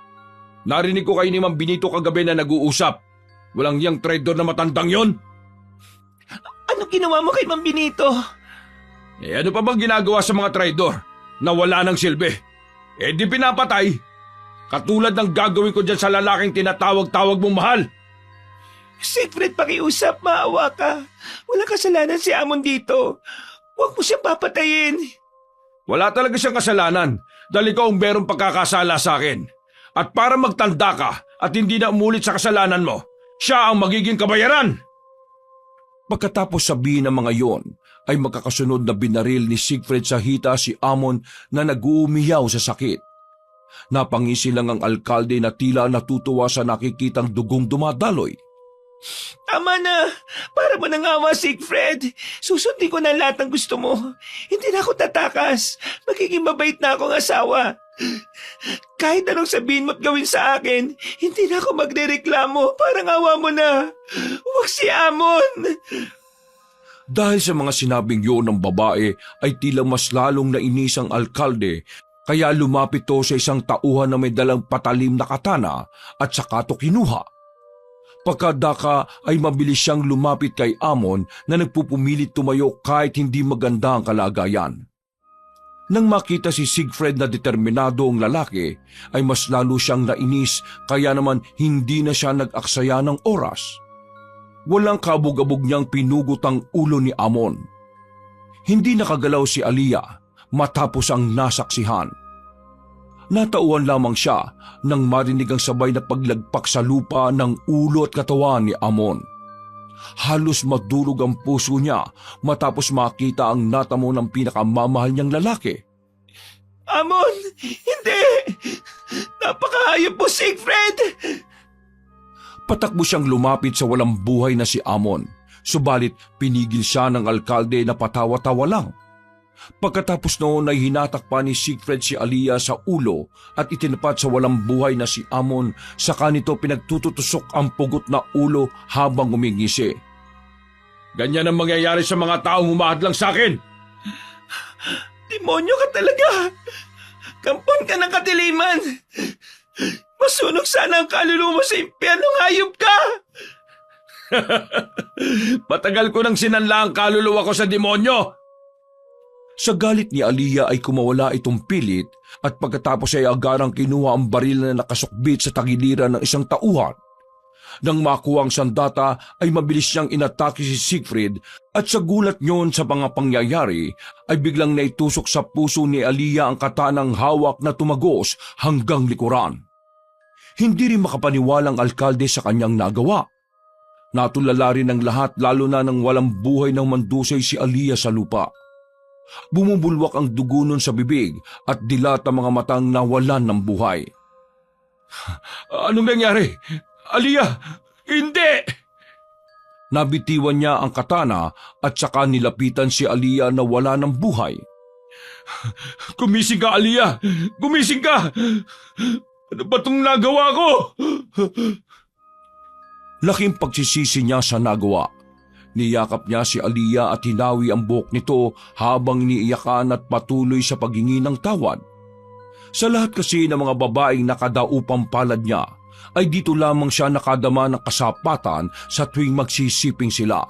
Narinig ko kayo ni Mang Benito kagabi na nag-uusap. Walang yang traidor na matandang yon. Anong ginawa mo kay Mang Benito? Ano pa bang ginagawa sa mga traidor na wala ng silbi? Di pinapatay. Katulad ng gagawin ko dyan sa lalaking tinatawag-tawag mong mahal. Siegfried, pakiusap, maawa ka. Walang kasalanan si Amon dito. Huwag mo siyang papatayin. Wala talaga siyang kasalanan dahil ikaw ang merong pagkakasala sa akin. At para magtanda ka at hindi na umulit sa kasalanan mo, siya ang magiging kabayaran. Pagkatapos sabihin ng mga yon, ay magkakasunod na binaril ni Siegfried sa hita si Amon na nag-uumiyaw sa sakit. Napangisi lang ang alkalde na tila natutuwa sa nakikitang dugong dumadaloy. Tama na! Para mo nang awa, Siegfried. Susundin ko na lahat ng gusto mo. Hindi na ako tatakas. Magiging mabait na akong asawa. Kahit anong sabihin mo't gawin sa akin, hindi na ako magrereklamo. Parang awa mo na. Huwag si Amon. Dahil sa mga sinabing yun ng babae ay tila mas lalong nainis ang alkalde, kaya lumapit to sa isang tauhan na may dalang patalim na katana at saka to kinuha. Pagkadaka ay mabilis siyang lumapit kay Amon na nagpupumilit tumayo kahit hindi maganda ang kalagayan. Nang makita si Siegfried na determinado ang lalaki, ay mas lalo siyang nainis kaya naman hindi na siya nag-aksaya ng oras. Walang kabog-abog niyang pinugot ang ulo ni Amon. Hindi nakagalaw si Aliyah matapos ang nasaksihan. Natauhan lamang siya nang marinig ang sabay na paglagpak sa lupa ng ulo at katawan ni Amon. Halos madurog ang puso niya matapos makita ang natamo ng pinakamamahal niyang lalaki. Amon! Hindi! Napakahayop mo, Siegfried! Patakbo siyang lumapit sa walang buhay na si Amon, subalit pinigil siya ng alkalde na patawa-tawa lang. Pagkatapos noon ay hinatak pa ni Siegfried si Aliyah sa ulo at itinapat sa walang buhay na si Amon, saka nito pinagtututusok ang pugot na ulo habang umingisi. Ganyan ang mangyayari sa mga taong humahadlang sa akin. Demonyo ka talaga! Kampon ka ng kadiliman! Masunog sana ang kaluluwa mo sa impyernong hayop ka! Matagal ko nang sinanla ang kaluluwa ko sa demonyo. Sa galit ni Aliyah ay kumawala itong pilit at pagkatapos ay agarang kinuha ang baril na nakasukbit sa tagiliran ng isang tauhan. Nang makuha ang sandata ay mabilis niyang inatake si Siegfried at sa gulat niyon sa mga pangyayari ay biglang naitusok sa puso ni Aliyah ang katanang hawak na tumagos hanggang likuran. Hindi rin makapaniwalang alkalde sa kanyang nagawa. Natulala rin ang lahat lalo na nang walang buhay ng mandusay si Aliyah sa lupa. Bumubulwak ang dugo nun sa bibig at dilat ang mga matang nawalan ng buhay. Anong nangyari? Aliyah! Hindi! Nabitiwan niya ang katana at saka nilapitan si Aliyah na wala ng buhay. Gumising ka, Aliyah! Gumising ka! Ano ba itong nagawa ko? Laking pagsisisi niya sa nagawa. Niyakap niya si Aliyah at hinawi ang buhok nito habang iniiyakan at patuloy sa paghingi ng tawad. Sa lahat kasi ng mga babaeng nakadaupang palad niya, ay dito lamang siya nakadama ng kasapatan sa tuwing magsisiping sila.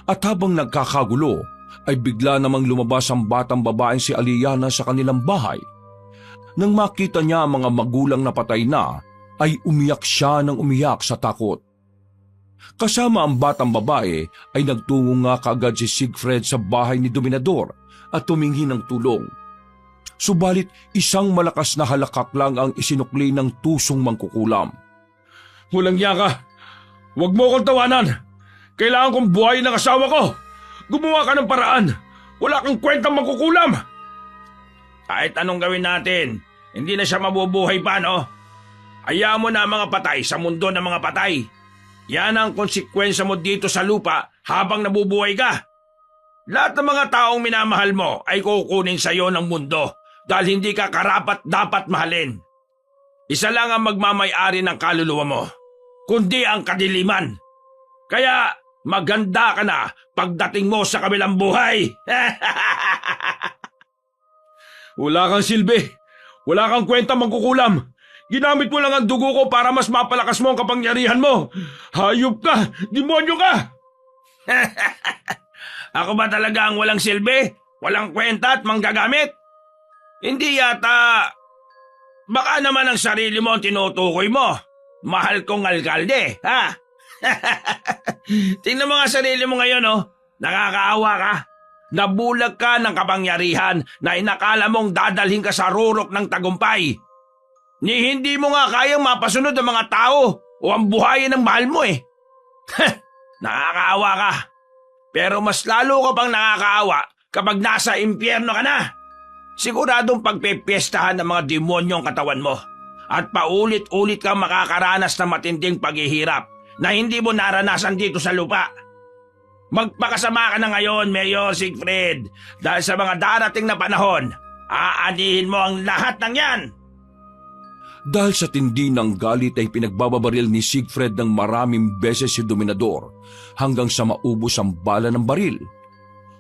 At habang nagkakagulo, ay bigla namang lumabas ang batang babaeng si Aliyana sa kanilang bahay. Nang makita niya ang mga magulang na patay na, ay umiyak siya ng umiyak sa takot. Kasama ang batang babae ay nagtungo nga kaagad si Siegfried sa bahay ni Dominador at tumingi ng tulong. Subalit isang malakas na halakak lang ang isinukli ng tusong mangkukulam. Walang iya ka! Huwag mo akong tawanan! Kailangan kong buhayin ang asawa ko! Gumawa ka ng paraan! Wala kang kwentang mangkukulam! Kahit anong gawin natin, hindi na siya mabubuhay pa, no? Hayaan mo na ang mga patay sa mundo ng mga patay. Yan ang konsekwensya mo dito sa lupa habang nabubuhay ka. Lahat ng mga taong minamahal mo ay kukunin sa iyo ng mundo dahil hindi ka karapat dapat mahalin. Isa lang ang magmamay-ari ng kaluluwa mo, kundi ang kadiliman. Kaya maganda ka na pagdating mo sa kabilang buhay. Wala kang silbi. Wala kang kwenta mangkukulam. Ginamit mo lang ang dugo ko para mas mapalakas mo ang kapangyarihan mo. Hayop ka! Demonyo ka! Ako ba talaga ang walang silbi? Walang kwenta at manggagamit? Hindi yata. Baka naman ang sarili mo ang tinutukoy mo. Mahal kong alkalde, ha? Tingnan mo nga sarili mo ngayon, oh. Nakakaawa ka. Nabulag ka ng kapangyarihan na inakala mong dadalhin ka sa rurok ng tagumpay. Ni hindi mo nga kayang mapasunod ang mga tao o ang buhayin ng mahal mo eh. Nakakaawa ka. Pero mas lalo ka pang nakakaawa kapag nasa impyerno ka na. Siguradong pagpepiestahan ng mga demonyo ang katawan mo at paulit-ulit kang makakaranas ng matinding paghihirap na hindi mo naranasan dito sa lupa. Magpakasama ka na ngayon, Mayor Siegfried, dahil sa mga darating na panahon, aanihin mo ang lahat ng yan. Dahil sa tindi ng galit ay pinagbababaril ni Siegfried ng maraming beses si Dominador hanggang sa maubos ang bala ng baril.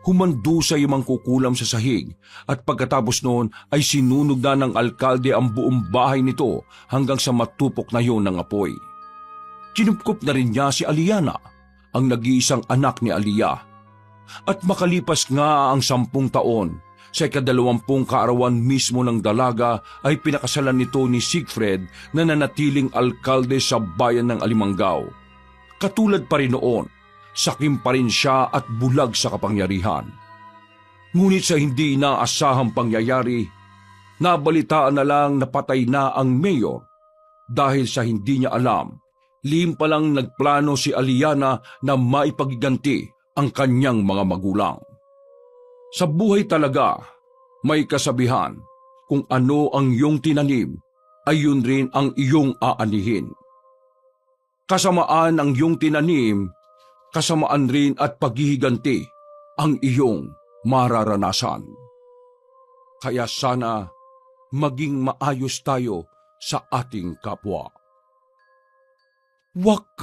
Humandusay yung mangkukulam sa sahig at pagkatapos noon ay sinunog na ng alkalde ang buong bahay nito hanggang sa matupok na yon ng apoy. Kinupkup na rin niya si Aliana, ang nag-iisang anak ni Alia. At makalipas nga ang 10 taon, sa 20 kaarawan mismo ng dalaga ay pinakasalan nito ni Siegfried na nanatiling alkalde sa bayan ng Alimangaw. Katulad pa rin noon, sakim pa rin siya at bulag sa kapangyarihan. Ngunit sa hindi inaasahang pangyayari, nabalitaan na lang na patay na ang mayor dahil sa hindi niya alam, lihim pa lang nagplano si Aliana na maipagiganti ang kanyang mga magulang. Sa buhay talaga, may kasabihan, kung ano ang iyong tinanim, ay yun rin ang iyong aanihin. Kasamaan ang iyong tinanim, kasamaan rin at paghihiganti ang iyong mararanasan. Kaya sana maging maayos tayo sa ating kapwa. Wakas!